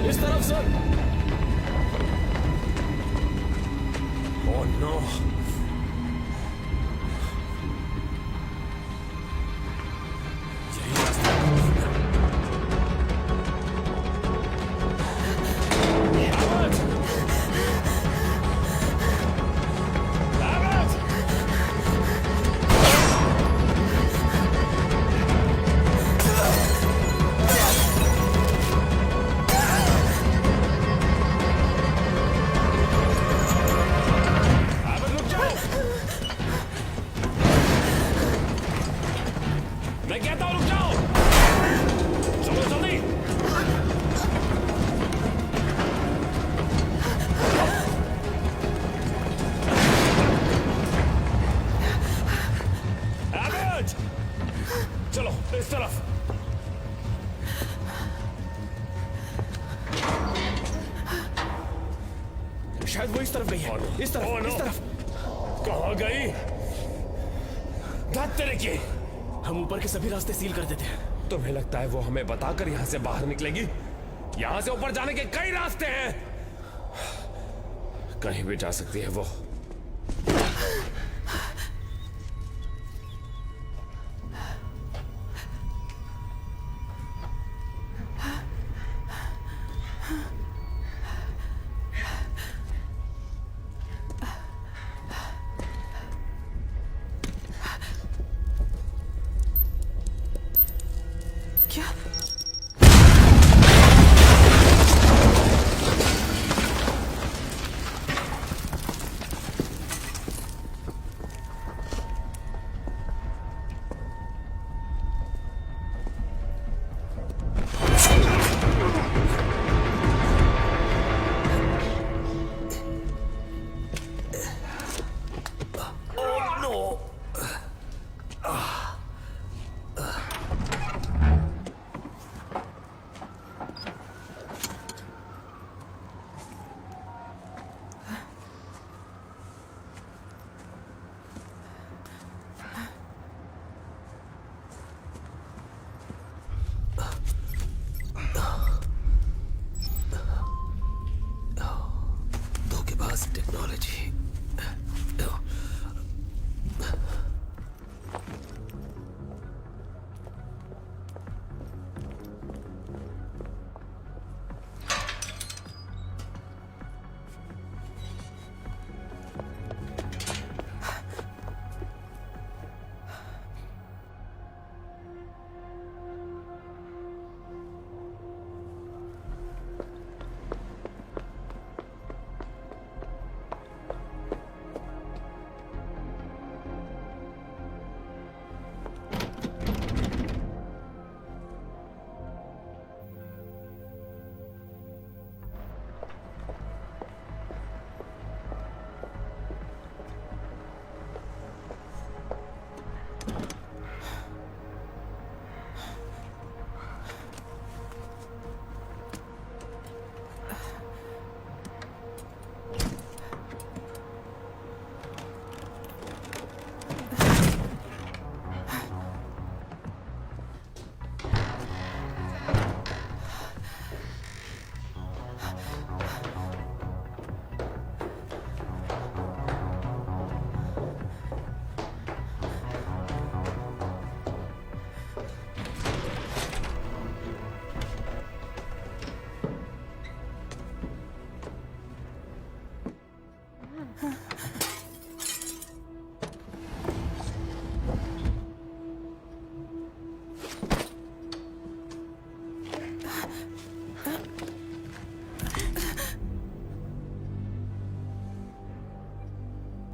इस तरफ सर। Oh no. मैं कहता हूं रुक जाओ। चलो जल्दी। एवरेज, चलो इस तरफ। शायद वो इस तरफ गई है। इस तरफ, इस तरफ। कहाँ गई? धत तेरे की। हम ऊपर के सभी रास्ते सील कर देते हैं। तुम्हें लगता है वो हमें बताकर यहां से बाहर निकलेगी? यहां से ऊपर जाने के कई रास्ते हैं। कहीं भी जा सकती है वो। क्या? Technology.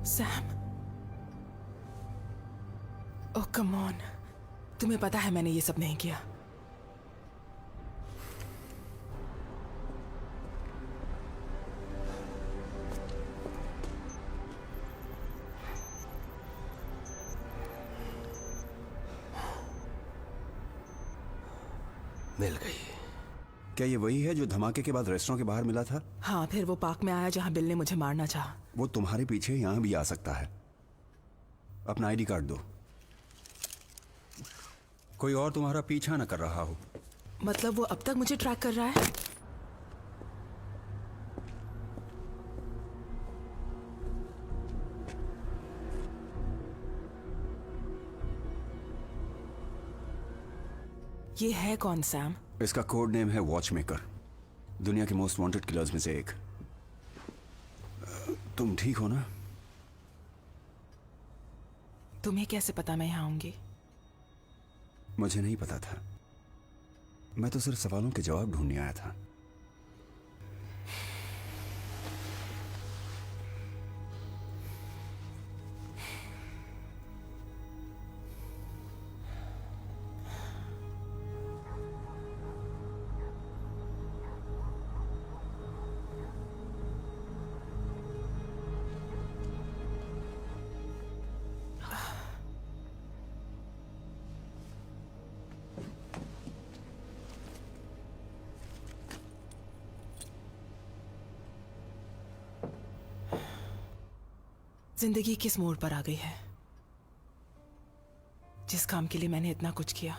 Sam, oh come on, तुम्हें पता है मैंने ये सब नहीं किया। मिल गई। क्या ये वही है जो धमाके के बाद रेस्टोरेंट के बाहर मिला था? हाँ, फिर वो पार्क में आया जहां बिल ने मुझे मारना चाहा। वो तुम्हारे पीछे यहां भी आ सकता है। अपना आईडी कार्ड दो। कोई और तुम्हारा पीछा न कर रहा हो। मतलब वो अब तक मुझे ट्रैक कर रहा है? ये है कौन सैम? इसका कोड नेम है वॉचमेकर, दुनिया के मोस्ट वांटेड किलर्स में से एक। तुम ठीक हो ना? तुम्हें कैसे पता मैं यहाँ आऊंगी? मुझे नहीं पता था, मैं तो सिर्फ सवालों के जवाब ढूंढने आया था। जिंदगी किस मोड़ पर आ गई है? जिस काम के लिए मैंने इतना कुछ किया,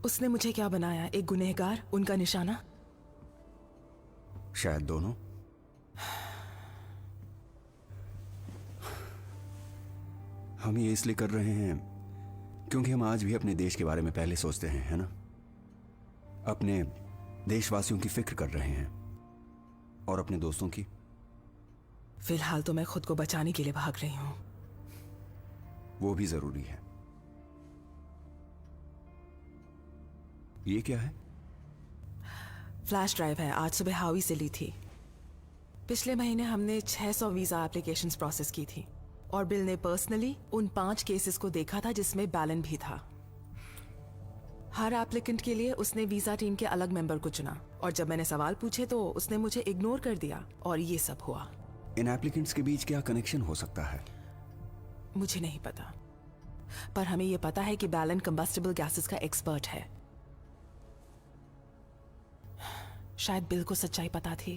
उसने मुझे क्या बनाया? एक गुनहगार, उनका निशाना? शायद दोनों। हम ये इसलिए कर रहे हैं क्योंकि हम आज भी अपने देश के बारे में पहले सोचते हैं, है ना? अपने देशवासियों की फिक्र कर रहे हैं और अपने दोस्तों की। फिलहाल तो मैं खुद को बचाने के लिए भाग रही हूं। वो भी जरूरी है। ये क्या है? फ्लैश ड्राइव है, आज सुबह हावी से ली थी। पिछले महीने हमने 600 वीजा एप्लीकेशंस प्रोसेस की थी और बिल ने पर्सनली उन 5 केसेस को देखा था जिसमें बैलन भी था। हर एप्लीकेंट के लिए उसने वीजा टीम के अलग मेंबर को चुना और जब मैंने सवाल पूछे तो उसने मुझे इग्नोर कर दिया और ये सब हुआ। इन एप्लीकेंट्स के बीच क्या कनेक्शन हो सकता है? मुझे नहीं पता, पर हमें यह पता है कि बैलन कंबस्टिबल गैसेस का एक्सपर्ट है। शायद बिल को सच्चाई पता थी।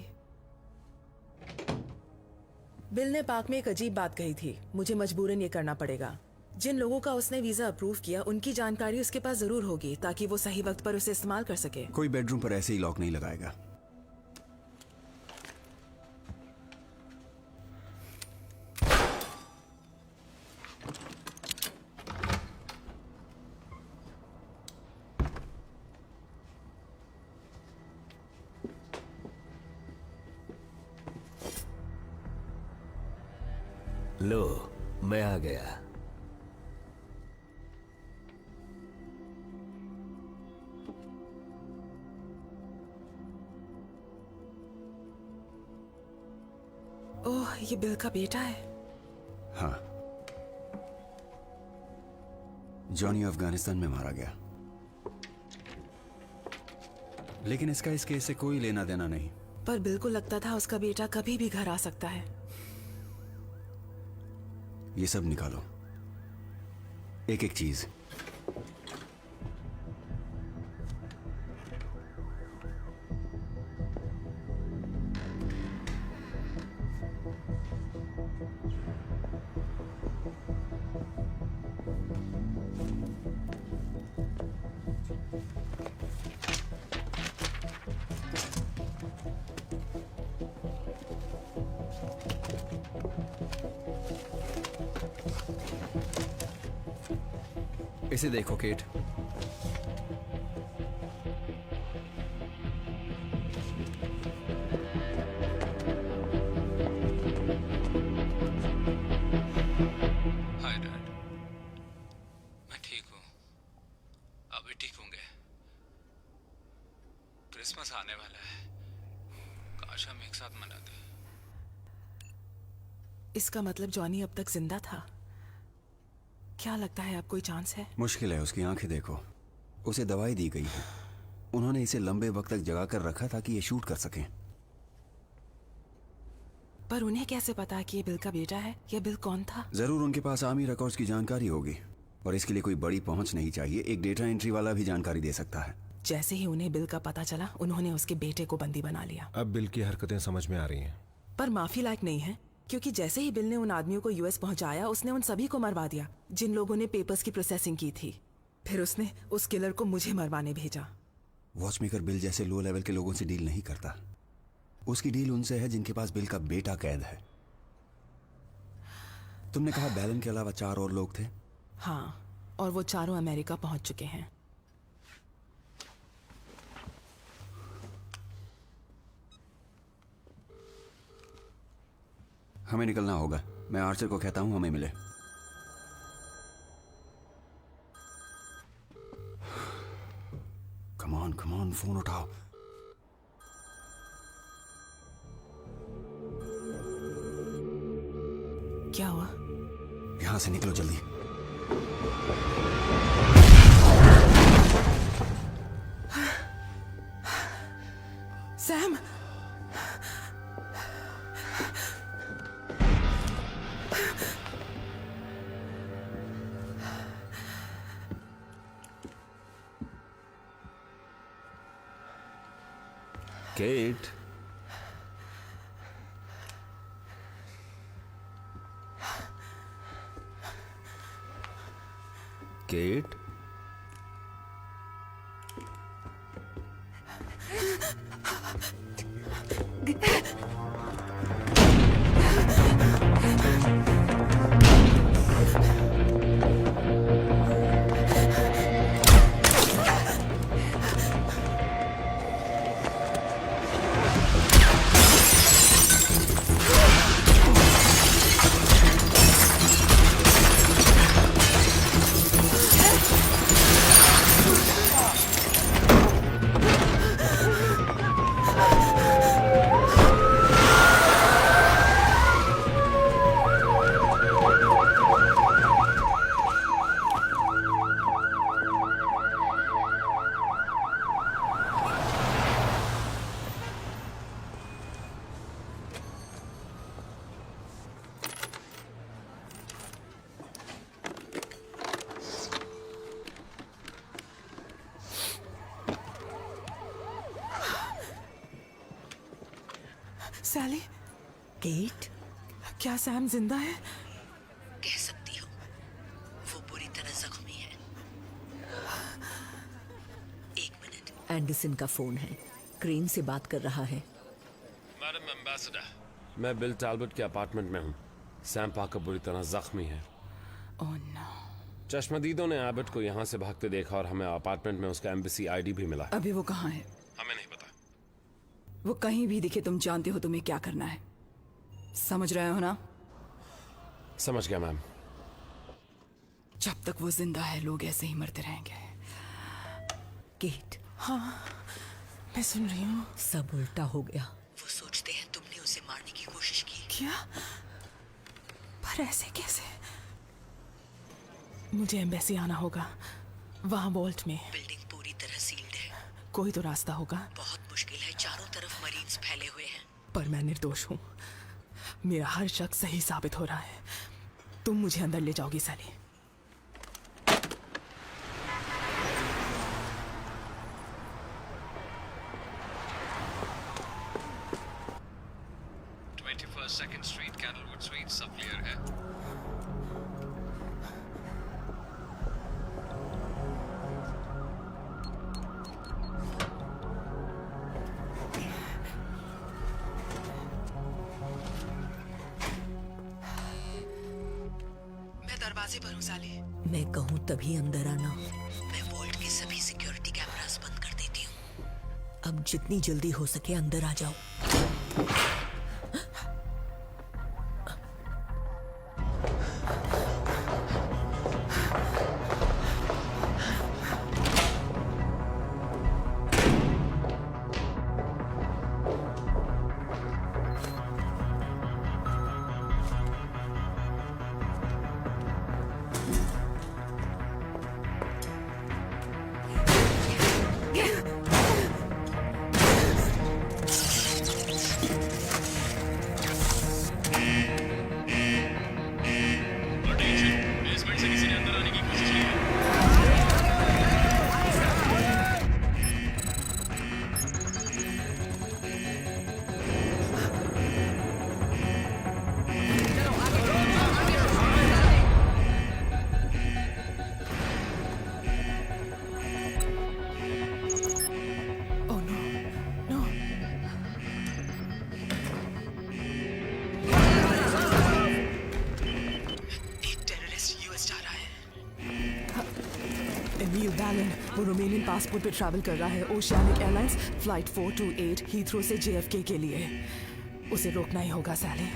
बिल ने पार्क में एक अजीब बात कही थी, मुझे मजबूरन ये करना पड़ेगा। जिन लोगों का उसने वीजा अप्रूव किया उनकी जानकारी उसके पास जरूर होगी ताकि वो सही वक्त पर उसे इस्तेमाल कर सके। कोई बेडरूम पर ऐसे ही लॉक नहीं लगाएगा। लो, मैं आ गया। ओह, ये बिल का बेटा है। हाँ, जॉनी अफगानिस्तान में मारा गया, लेकिन इसका इस केस से कोई लेना देना नहीं। पर बिल को लगता था उसका बेटा कभी भी घर आ सकता है। ये सब निकालो, एक एक चीज। इसे देखो केट। हाय डैड, मैं ठीक हूँ, अभी ठीक होंगे। क्रिसमस आने वाला है, काश हम एक साथ मनाते। इसका मतलब जॉनी अब तक जिंदा था। क्या लगता है, अब कोई चांस है? मुश्किल है, उसकी आंखें देखो, उसे दवाई दी गई है। उन्होंने इसे लंबे वक्त तक जगा कर रखा था कि ये शूट कर सकें। पर उन्हें कैसे पता कि ये बिल का बेटा है? ये बिल कौन था? जरूर उनके पास आर्मी रिकॉर्ड्स की जानकारी होगी, और इसके लिए कोई बड़ी पहुंच नहीं चाहिए। एक डेटा एंट्री वाला भी जानकारी दे सकता है। जैसे ही उन्हें बिल का पता चला, उन्होंने उसके बेटे को बंदी बना लिया। अब बिल की हरकतें समझ में आ रही हैं। पर माफी लायक नहीं है, क्योंकि जैसे ही बिल ने उन आदमियों को यूएस पहुंचाया, उसने उन सभी को मरवा दिया जिन लोगों ने पेपर्स की प्रोसेसिंग की थी। फिर उसने उस किलर को मुझे मरवाने भेजा। वॉचमेकर बिल जैसे लो लेवल के लोगों से डील नहीं करता। उसकी डील उनसे है जिनके पास बिल का बेटा कैद है। तुमने कहा बैलन के अलावा 4 और लोग थे? हाँ, और वो चारों अमेरिका पहुंच चुके हैं। हमें निकलना होगा। मैं आर्चर को कहता हूं हमें मिले। कम ऑन, फोन उठाओ। क्या हुआ? यहां से निकलो जल्दी। सैम! केट, केट, सैली? केट? क्या सैम जिंदा है? कह सकती हो, वो बुरी तरह जख्मी है। 1 मिनट, एंडरसन का फोन है, क्रेन से बात कर रहा है। मैडम एम्बेसडर, मैं बिल टैल्बर्ट के अपार्टमेंट में हूँ। सैम पाकर बुरी तरह जख्मी है। Oh no. चश्मदीदों ने एबट को यहाँ से भागते देखा और हमें अपार्टमेंट में उसका एम्बेसी आईडी भी मिला। अभी वो कहाँ है? हमें नहीं पता। वो कहीं भी दिखे, तुम जानते हो तुम्हें क्या करना है। समझ रहे हो ना? समझ गया मैम। जब तक वो जिंदा है, लोग ऐसे ही मरते रहेंगे। केट? हाँ, मैं सुन रही हूँ। सब उल्टा हो गया। वो सोचते हैं तुमने उसे मारने की कोशिश की। क्या? पर ऐसे कैसे? मुझे एम्बेसी आना होगा, वहाँ वॉल्ट में। बिल्डिंग पूरी तरह सील्ड है। कोई तो रास्ता होगा। बहुत मुश्किल है, चारों तरफ मरीन्स फैले हुए हैं। पर मैं निर्दोष हूँ। मेरा हर शक सही साबित हो रहा है। तुम मुझे अंदर ले जाओगी सैली? सेकंड स्ट्रीट कैंडलवुड स्वीट सब क्लियर है। मैं दरवाजे पर हूँ साली। मैं कहूँ तभी अंदर आना। मैं वॉल्ट के सभी सिक्योरिटी कैमरास बंद कर देती हूँ। अब जितनी जल्दी हो सके अंदर आ जाओ। बैलन, वो रोमेनियन पासपोर्ट पे ट्रैवल कर रहा है ओशियानिक एयरलाइंस फ्लाइट 428 हीथ्रो से JFK के लिए। उसे रोकना ही होगा सैली।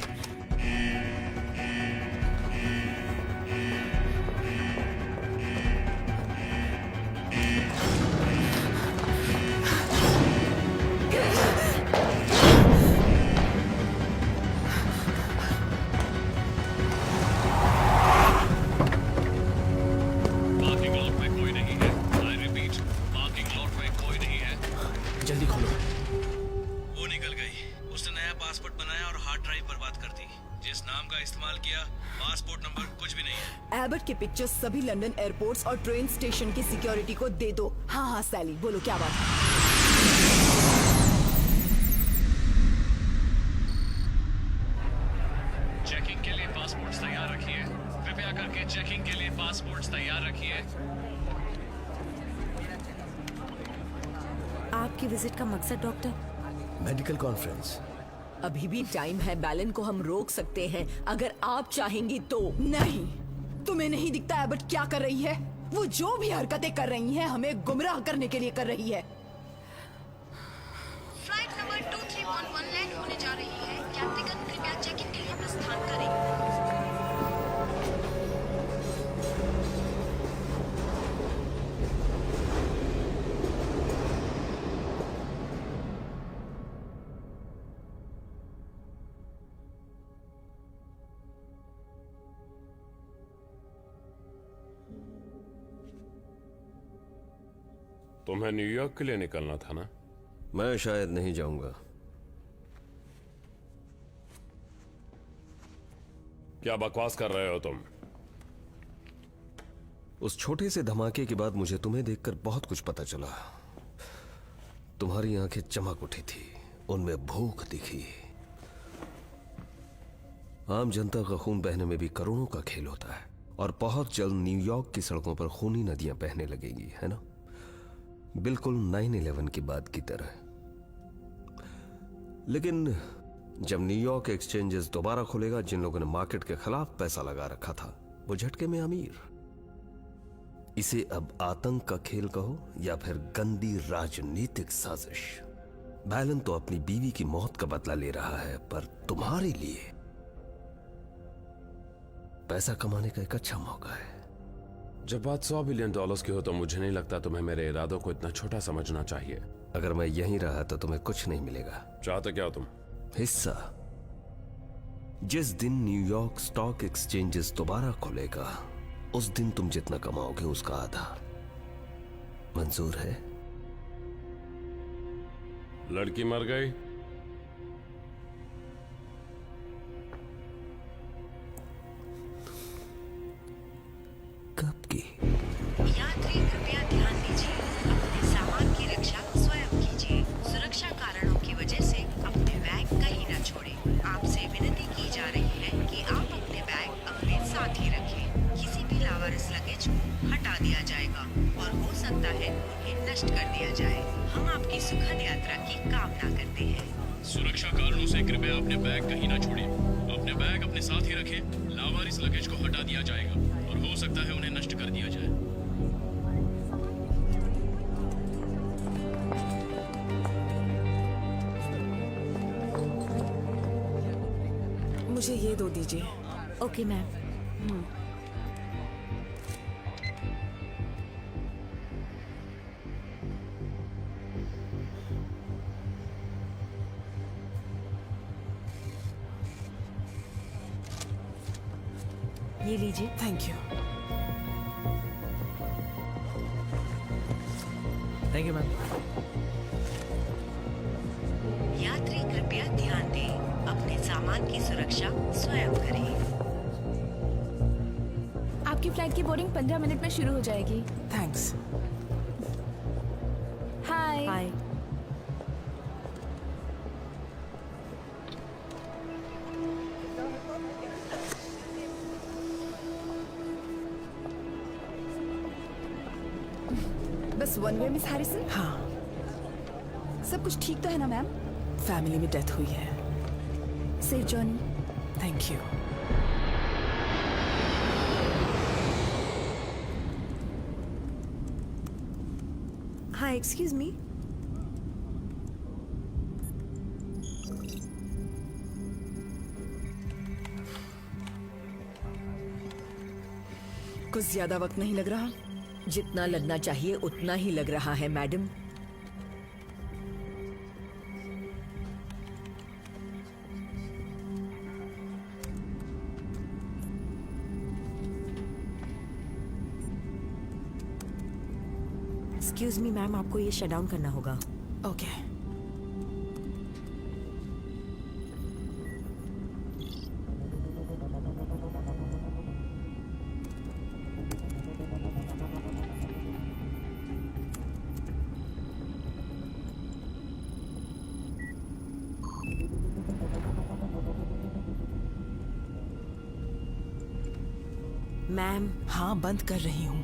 जल्दी खोलो। वो निकल गई। उसने नया पासपोर्ट बनाया और हार्ड ड्राइव बर्बाद कर दी। जिस नाम का इस्तेमाल किया, पासपोर्ट नंबर कुछ भी नहीं है। एबर्ट के पिक्चर्स सभी लंदन एयरपोर्ट्स और ट्रेन स्टेशन की सिक्योरिटी को दे दो। हाँ हाँ सैली, बोलो क्या बात है? चेकिंग के लिए पासपोर्ट्स तैयार रखिए। कृपया करके चेकिंग के लिए पासपोर्ट्स तैयार रखिए। आपकी विजिट का मकसद डॉक्टर? Medical conference. अभी भी टाइम है, बैलन को हम रोक सकते हैं अगर आप चाहेंगी तो। नहीं, तुम्हें नहीं दिखता एबर्ट क्या कर रही है? वो जो भी हरकतें कर रही है हमें गुमराह करने के लिए कर रही है। फ्लाइट नंबर 2311 लैंड होने जा रही है। यात्रीगण कृपया चेक इन के लिए प्रस्थान करें। तुम्हें न्यूयॉर्क के लिए निकलना था ना? मैं शायद नहीं जाऊंगा। क्या बकवास कर रहे हो तुम? उस छोटे से धमाके के बाद मुझे तुम्हें देखकर बहुत कुछ पता चला। तुम्हारी आंखें चमक उठी थी, उनमें भूख दिखी। आम जनता का खून बहने में भी करोड़ों का खेल होता है, और बहुत जल्द न्यूयॉर्क की सड़कों पर खूनी नदियां बहने लगेंगी, है ना? बिल्कुल 9/11 की बात की तरह। लेकिन जब न्यूयॉर्क एक्सचेंजेस दोबारा खुलेगा, जिन लोगों ने मार्केट के खिलाफ पैसा लगा रखा था वो झटके में अमीर। इसे अब आतंक का खेल कहो या फिर गंदी राजनीतिक साजिश। बैलन तो अपनी बीवी की मौत का बदला ले रहा है, पर तुम्हारे लिए पैसा कमाने का एक अच्छा मौका है। जब बात $100 बिलियन की हो तो मुझे नहीं लगता तुम्हें मेरे इरादों को इतना छोटा समझना चाहिए। अगर मैं यहीं रहा तो तुम्हें कुछ नहीं मिलेगा। चाहते क्या हो तुम? हिस्सा। जिस दिन न्यूयॉर्क स्टॉक एक्सचेंजेस दोबारा खुलेगा, उस दिन तुम जितना कमाओगे उसका आधा। मंजूर है? लड़की मर गई? कब की? यात्री कृपया ध्यान दीजिए, अपने सामान की रक्षा स्वयं कीजिए। सुरक्षा कारणों की वजह से अपने बैग कहीं न छोड़ें। आपसे विनती की जा रही है कि आप अपने बैग अपने साथ ही रखें। किसी भी लावारिस लगेज को हटा दिया जाएगा और हो सकता है उन्हें नष्ट कर दिया जाए। हम आपकी सुखद यात्रा की कामना करते हैं। सुरक्षा कारणों से कृपया अपने बैग कहीं न छोड़ें। अपने बैग अपने साथ ही रखें। लावारिस लगेज को हटा दिया जाएगा और हो सकता है उन्हें नष्ट कर दिया जाए। मुझे ये दो दीजिए। Okay ma'am. ये लीजिए। Thank you. Thank you ma'am. यात्री कृपया ध्यान दें, अपने सामान की सुरक्षा स्वयं करें। आपकी फ्लाइट की बोर्डिंग 15 मिनट में शुरू हो जाएगी। थैंक्स। हाय। हाय। बस वन वे मिस हैरिसन? हाँ। सब कुछ ठीक तो है ना मैम? फैमिली में डेथ हुई है। Safe journey. Thank you. Excuse me. कुछ ज्यादा वक्त नहीं लग रहा? जितना लगना चाहिए उतना ही लग रहा है मैडम। एक्सक्यूज मी मैम, आपको ये शट डाउन करना होगा। ओके। मैम। हाँ, बंद कर रही हूँ।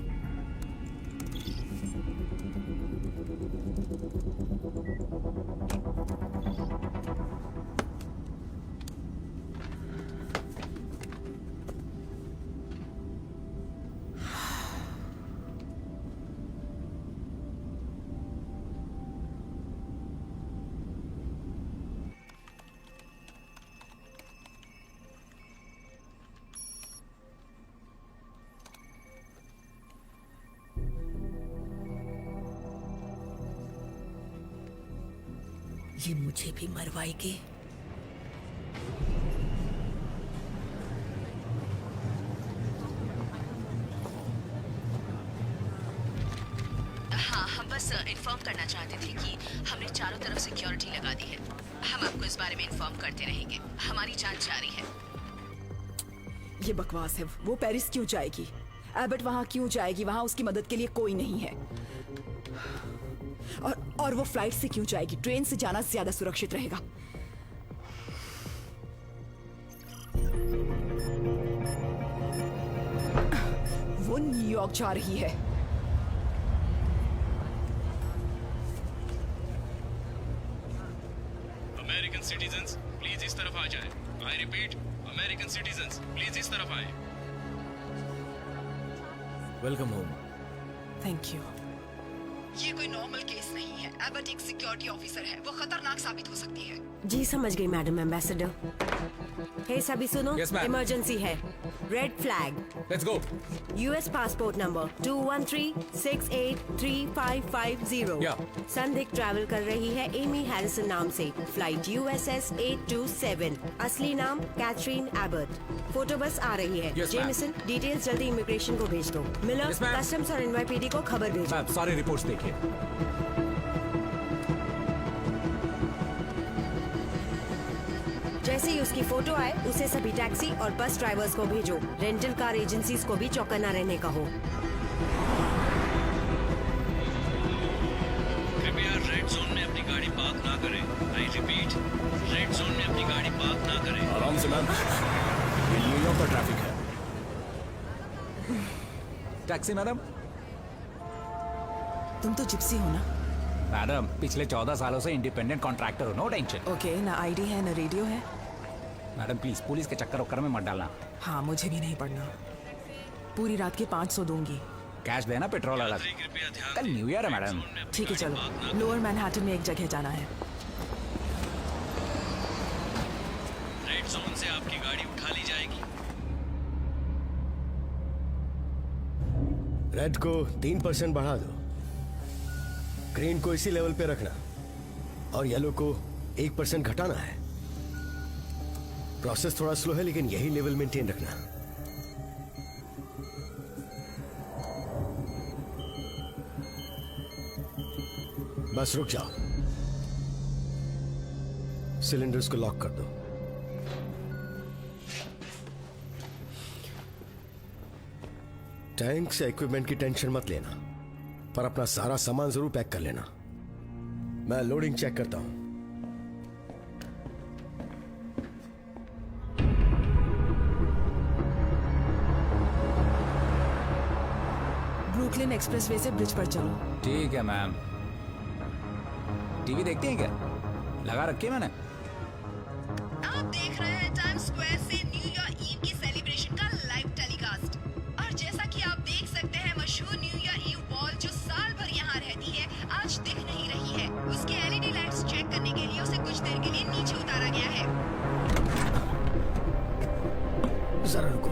ये मुझे भी मरवाएगी। हाँ, हम बस इन्फॉर्म करना चाहते थे कि हमने चारों तरफ सिक्योरिटी लगा दी है। हम आपको इस बारे में इन्फॉर्म करते रहेंगे। हमारी जांच जारी है। ये बकवास है। वो पेरिस क्यों जाएगी? एबट वहाँ क्यों जाएगी? वहाँ उसकी मदद के लिए कोई नहीं है। और वो फ्लाइट से क्यों जाएगी? ट्रेन से जाना ज्यादा सुरक्षित रहेगा। वो न्यूयॉर्क जा रही है। अमेरिकन सिटीजन्स प्लीज इस तरफ आ जाएं। I repeat, American citizens please इस तरफ आए। Welcome home. Thank you. ये कोई नॉर्मल केस नहीं है। एबट एक सिक्योरिटी ऑफिसर है। वो खतरनाक साबित हो सकती है। जी समझ गई मैडम। एम्बेसडर, हे सभी सुनो। Yes, ma'am. इमरजेंसी है। Red flag. Let's go. US passport number 213683550। Yeah. संदिग्ध ट्रैवल कर रही है एमी हैरिसन नाम से। Flight USS 827। असली नाम कैथरीन एबट। फोटो बस आ रही है। Yes, ma'am. जेमिसन, डिटेल्स जल्दी इमिग्रेशन को भेज दो। Miller, Yes, ma'am. कस्टम्स और NYPD को खबर भेजो। मैम, सारी रिपोर्ट्स देखिए। जैसे ही उसकी फोटो आए उसे सभी टैक्सी और बस ड्राइवर्स को भेजो। रेंटल कार एजेंसीज को भी चौकन्ना रहने का हो। कृपया रेड जोन में अपनी गाड़ी पार्क ना करें। आई रिपीट, रेड जोन में अपनी गाड़ी पार्क ना करें। आराम से मैम, ये न्यूयॉर्क का ट्रैफिक है। Taxi madam. तुम तो जिप्सी हो ना? मैडम, पिछले 14 सालों से इंडिपेंडेंट कॉन्ट्रैक्टर हो। No tension. ओके, ना आईडी है ना रेडियो है। मैडम प्लीज पुलिस के चक्कर वक्कर में मत डालना। हाँ, मुझे भी नहीं पढ़ना। पूरी रात के 500 दूंगी। कैश देना, पेट्रोल अलग। कल न्यू ईयर है मैडम। ठीक है, चलो। लोअर मैनहट्टन में एक जगह जाना है। रेड जोन से आपकी गाड़ी उठा ली जाएगी। रेड को 3% बढ़ा दो। ग्रीन को इसी लेवल पे रखना और येलो को 1% घटाना है। प्रोसेस थोड़ा स्लो है लेकिन यही लेवल मेंटेन रखना। बस रुक जाओ। सिलेंडर्स को लॉक कर दो। टैंक से इक्विपमेंट की टेंशन मत लेना, पर अपना सारा सामान जरूर पैक कर लेना। मैं लोडिंग चेक करता हूं। ब्रुकलिन एक्सप्रेसवे से ब्रिज पर चलो। ठीक है मैम। टीवी देखते हैं क्या? लगा रखी है मैंने। आप देख रहे हैं टाइम्स स्क्वायर से न्यू ईयर ईव की सेलिब्रेशन का लाइव टेलीकास्ट। और जैसा कि आप देख सकते हैं, मशहूर न्यू ईयर ईव बॉल जो साल भर यहाँ रहती है, आज जरा रुको।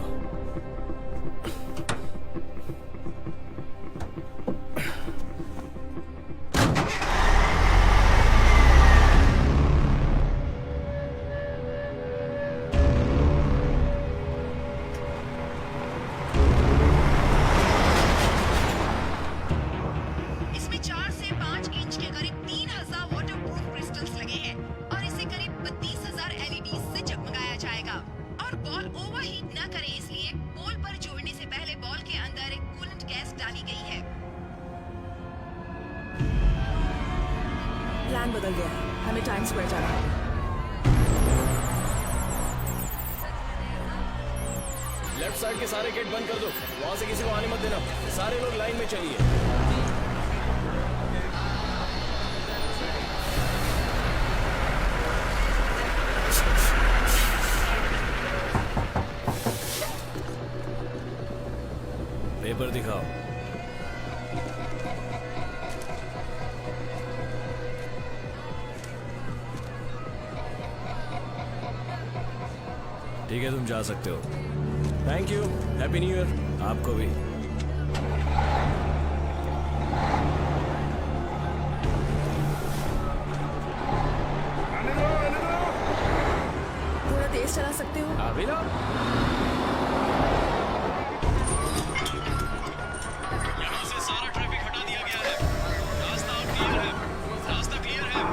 इसमें 4 से 5 इंच के करीब 3000 वाटरप्रूफ क्रिस्टल्स लगे हैं और इसे करीब 32,000 एलईडी से जगमगाया जाएगा। और बॉल ओवरहीट न करे इसलिए पोल पर जोड़ने से पहले बॉल के अंदर एक कूलेंट गैस डाली गई है। प्लान बदल गया, हमें टाइम स्क्वायर जाना है। लेफ्ट साइड के सारे गेट बंद कर दो, वहां से किसी को आने मत देना। सारे लोग लाइन में चलिए। पेपर दिखाओ। ठीक है, तुम जा सकते हो। Thank you, happy new year आपको भी। थोड़ा तेज चला सकते हो? अभी ना यहाँ से सारा ट्रैफिक हटा दिया गया है। रास्ता अब क्लियर है। रास्ता क्लियर है।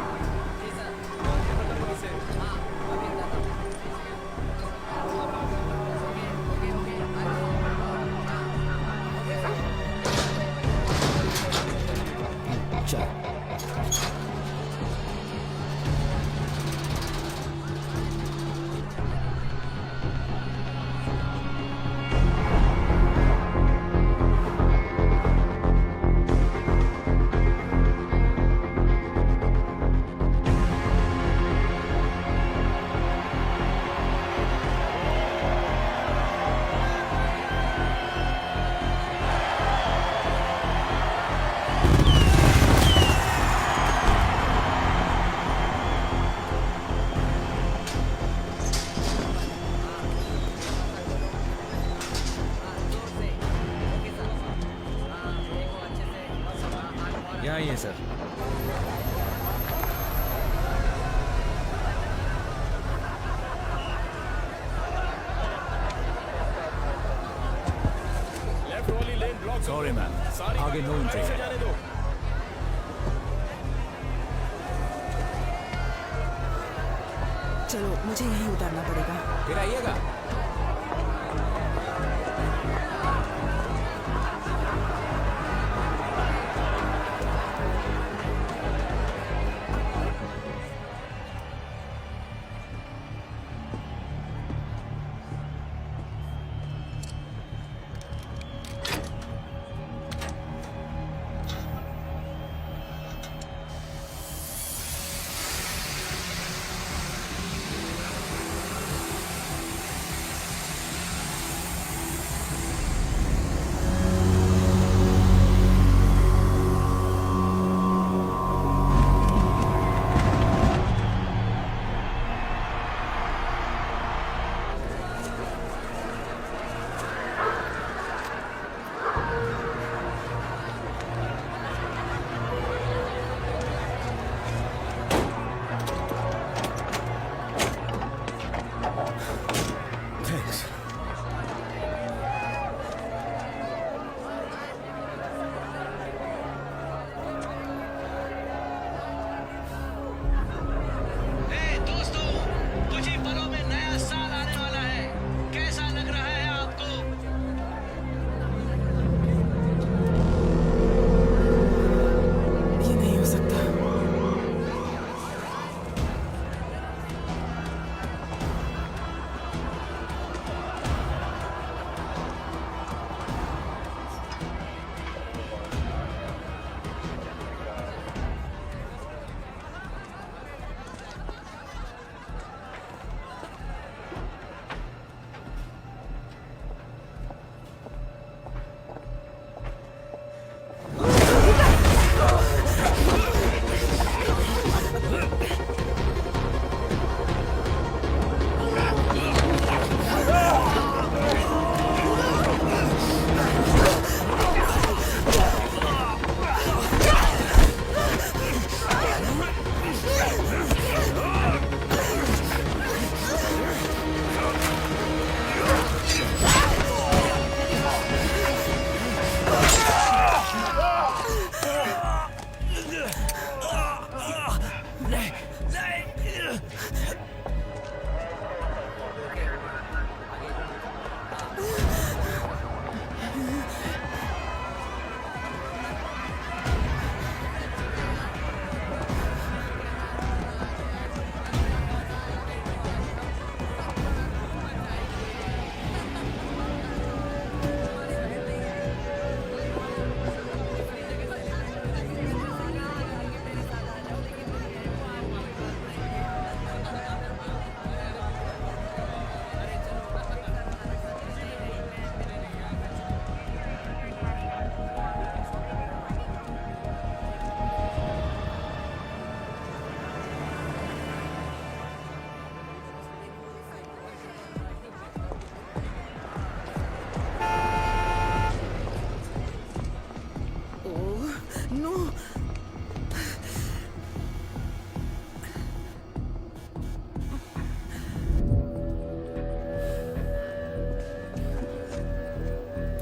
यहाँ ही है सर। लेफ्ट वाली लेन ब्लॉक। सॉरी मैम, आगे नो एंट्री है। जाने दो। चलो, मुझे यहीं उतरना पड़ेगा। फिर आइएगा।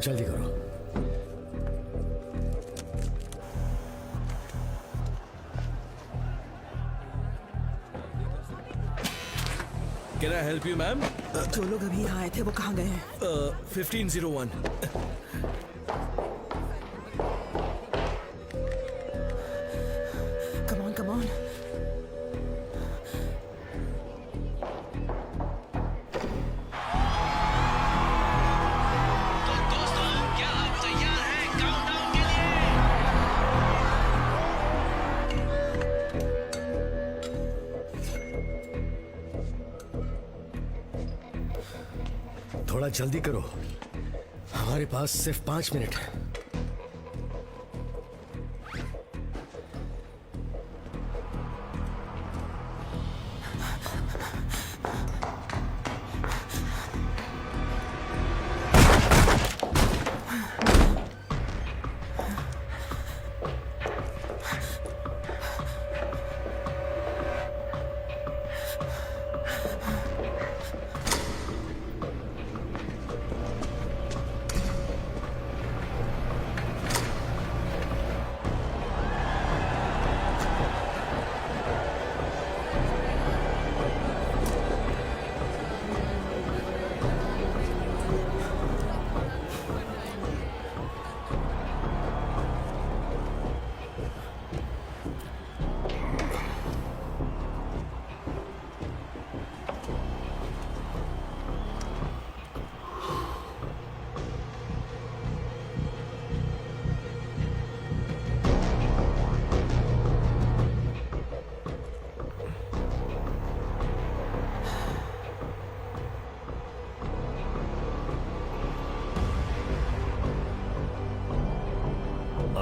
जल्दी करो। Can I help you, ma'am? जो लोग अभी यहाँ आए थे वो कहाँ गए हैं? 1501. Come on, come on. थोड़ा जल्दी करो, हमारे पास सिर्फ 5 मिनट है।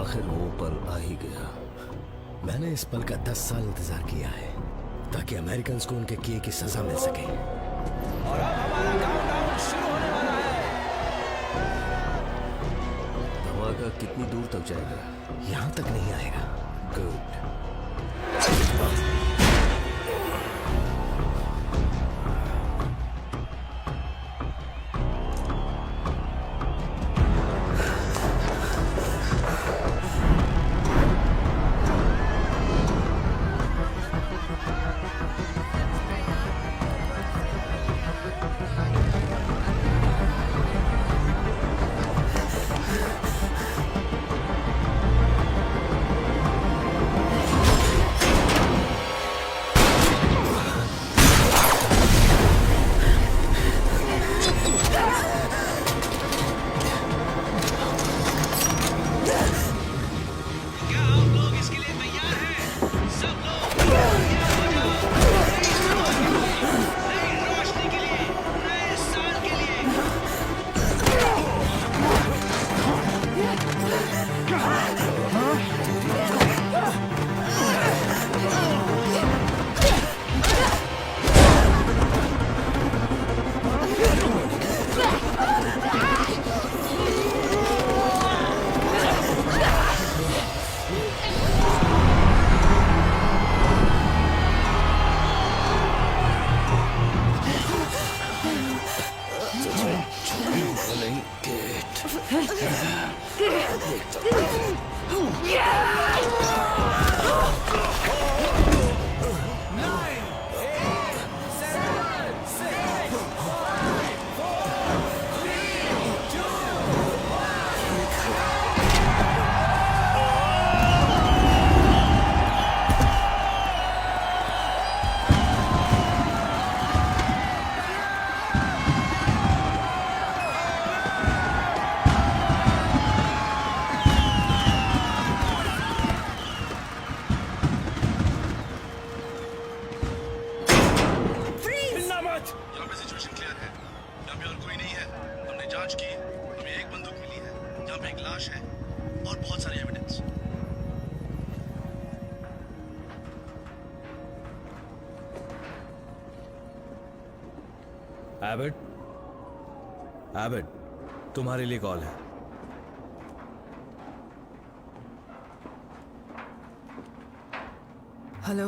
आखिर वो पल आ ही गया। मैंने इस पल का 10 साल इंतजार किया है ताकि अमेरिकन को उनके किए की सजा मिल सके। और अब हमारा काउंटडाउन शुरू होने वाला है। धमाका कितनी दूर तक जाएगा? यहां तक नहीं आएगा। गुड। एबट, एबट, तुम्हारे लिए कॉल है। हेलो।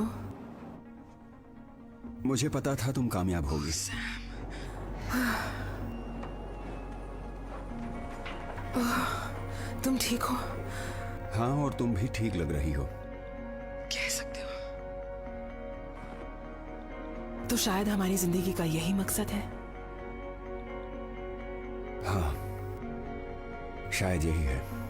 मुझे पता था तुम कामयाब होगी। तुम ठीक हो? हाँ, और तुम भी ठीक लग रही हो। कह सकते हो। तो शायद हमारी जिंदगी का यही मकसद है। हाँ, शायद यही है।